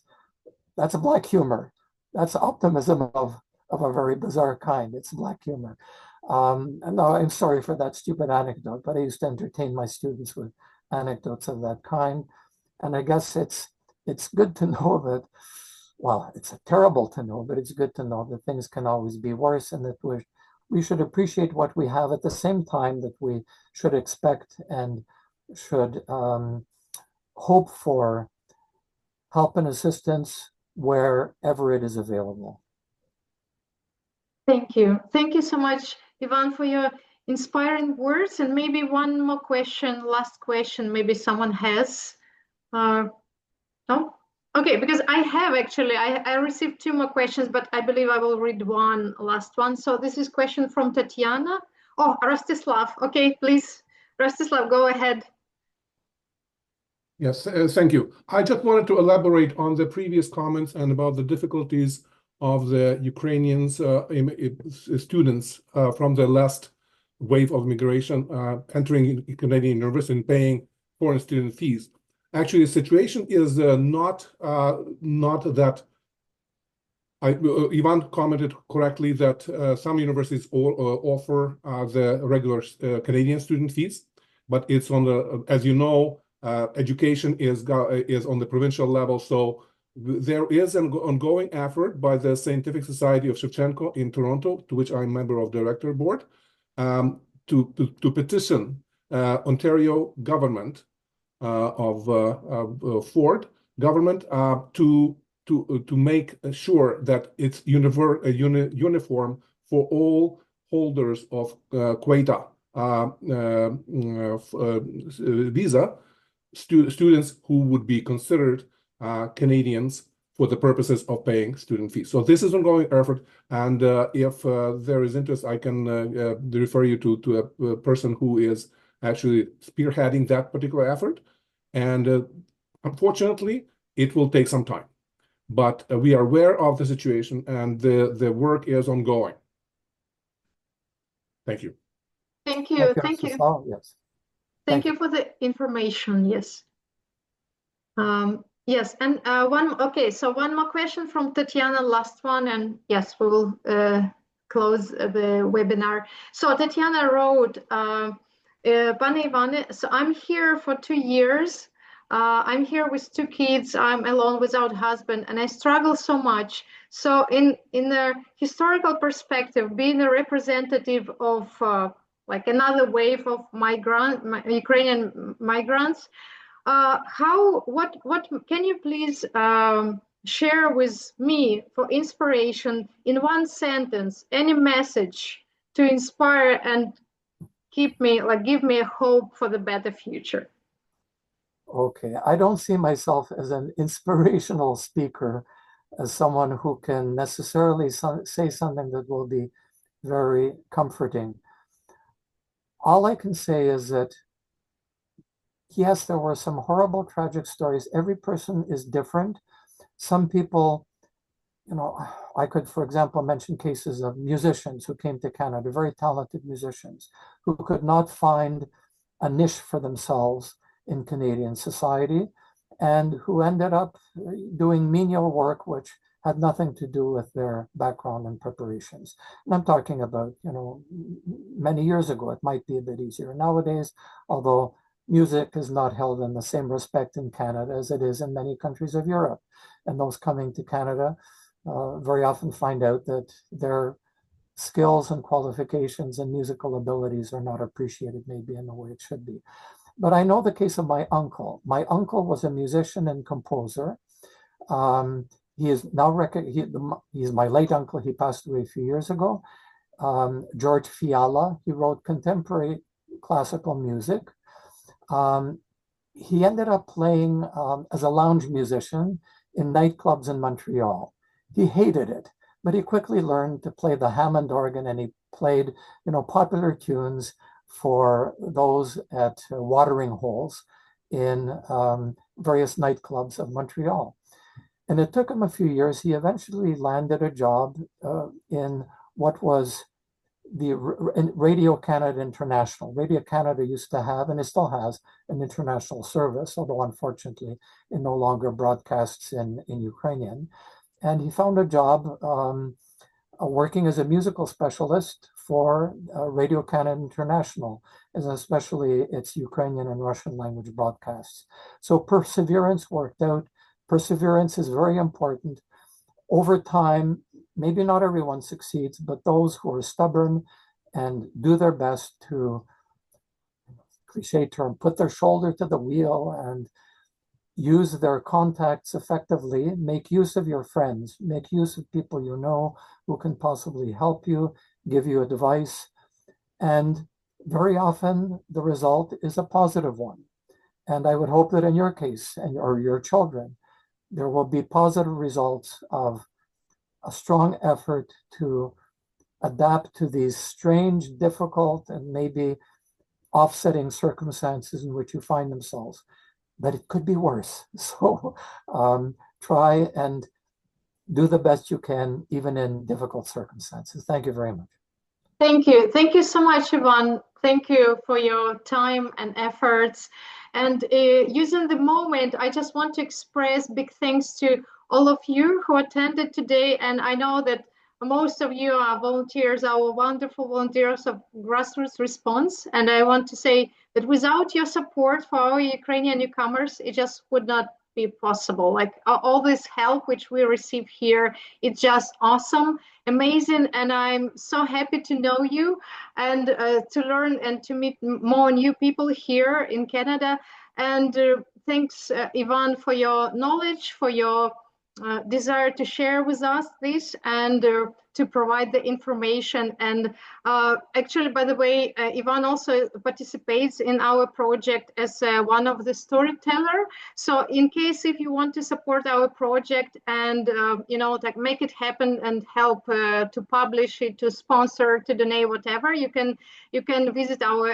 That's a black humor. That's optimism of a very bizarre kind. It's black humor. No, I'm sorry for that stupid anecdote, but I used to entertain my students with anecdotes of that kind. And I guess it's good to know that, well, it's terrible to know, but it's good to know that things can always be worse and that we should appreciate what we have at the same time that we should expect and should hope for help and assistance wherever it is available. Thank you. Thank you so much, Ivan, for your inspiring words. And maybe one more question, last question, maybe someone has. No? Okay, because I have actually, I received 2 more questions, but I believe I will read one last one. So this is a question from Tatiana. Oh, Rostislav. Okay, please, Rostislav, go ahead. Yes, thank you. I just wanted to elaborate on the previous comments and about the difficulties of the Ukrainian students from the last wave of migration entering Canadian university and paying foreign student fees. Actually, the situation is not that. Ivan commented correctly that some universities offer the regular Canadian student fees, but it's on the, as you know, education is on the provincial level. So there is an ongoing effort by the Scientific Society of Shevchenko in Toronto, to which I'm a member of the director board, to petition Ontario government of Ford government to make sure that it's uniform for all holders of Quota visa students who would be considered Canadians for the purposes of paying student fees. So this is an ongoing effort, and if there is interest, I can refer you to a person who is actually spearheading that particular effort. And unfortunately, it will take some time. But we are aware of the situation, and the work is ongoing. Thank you. Thank you. Thank you. Yes. Thank you for the information. Yes. Yes, and so one more question from Tatiana, last one, and yes, we will close the webinar. So Tatiana wrote, Pane Ivane, so I'm here for 2 years. I'm here with 2 kids. I'm alone without husband, and I struggle so much. So in the historical perspective, being a representative of like another wave of Ukrainian migrants, what can you please share with me for inspiration in one sentence, any message to inspire and give me a hope for the better future? Okay, I don't see myself as an inspirational speaker, as someone who can necessarily say something that will be very comforting. All I can say is that, yes, there were some horrible, tragic stories. Every person is different. Some people, I could, for example, mention cases of musicians who came to Canada, very talented musicians, who could not find a niche for themselves in Canadian society, and who ended up doing menial work, which had nothing to do with their background and preparations. And I'm talking about, many years ago. It might be a bit easier nowadays, although music is not held in the same respect in Canada as it is in many countries of Europe. And those coming to Canada very often find out that their skills and qualifications and musical abilities are not appreciated maybe in the way it should be. But I know the case of my uncle. My uncle was a musician and composer. He is now he's my late uncle. He passed away a few years ago. George Fiala. He wrote contemporary classical music. He ended up playing as a lounge musician in nightclubs in Montreal. He hated it, but he quickly learned to play the Hammond organ, and he played, popular tunes for those at watering holes in various nightclubs of Montreal. And it took him a few years. He eventually landed a job in what was the Radio Canada International. Radio Canada used to have, and it still has, an international service, although unfortunately it no longer broadcasts in Ukrainian. And he found a job working as a musical specialist for Radio Canada International, as especially its Ukrainian and Russian language broadcasts. So perseverance worked out. Perseverance is very important. Over time, maybe not everyone succeeds, but those who are stubborn and do their best to, cliche term, put their shoulder to the wheel and use their contacts effectively, make use of your friends, make use of people you know who can possibly help you, give you advice. And very often the result is a positive one. And I would hope that in your case, or your children, there will be positive results of a strong effort to adapt to these strange, difficult, and maybe offsetting circumstances in which you find themselves. But it could be worse. So try and do the best you can, even in difficult circumstances. Thank you very much. Thank you. Thank you so much, Ivan. Thank you for your time and efforts. And using the moment, I just want to express big thanks to all of you who attended today. And I know that most of you are volunteers, our wonderful volunteers of Grassroots Response. And I want to say that without your support for our Ukrainian newcomers, it just would not be possible. Like all this help which we receive here, it's just awesome, amazing. And I'm so happy to know you and to learn and to meet more new people here in Canada. And thanks, Ivan, for your knowledge, for your desire to share with us this and to provide the information. And actually, by the way, Ivan also participates in our project as one of the storyteller. So in case if you want to support our project and like make it happen and help to publish it, to sponsor, to donate, whatever, you can visit our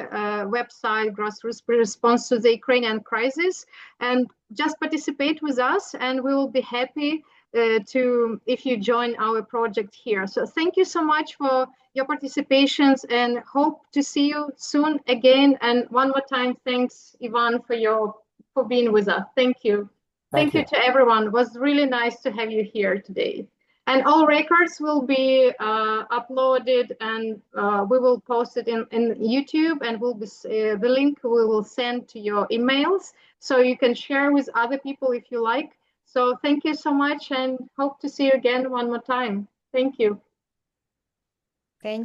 website, Grassroots Response to the Ukrainian Crisis, and just participate with us, and we will be happy if you join our project here. So thank you so much for your participations and hope to see you soon again. And one more time, thanks, Ivan, for being with us. Thank you. Thank you to everyone. It was really nice to have you here today. And all records will be uploaded, and we will post it in YouTube, and the link we will send to your emails, so you can share with other people if you like. So thank you so much, and hope to see you again one more time. Thank you. Thank you.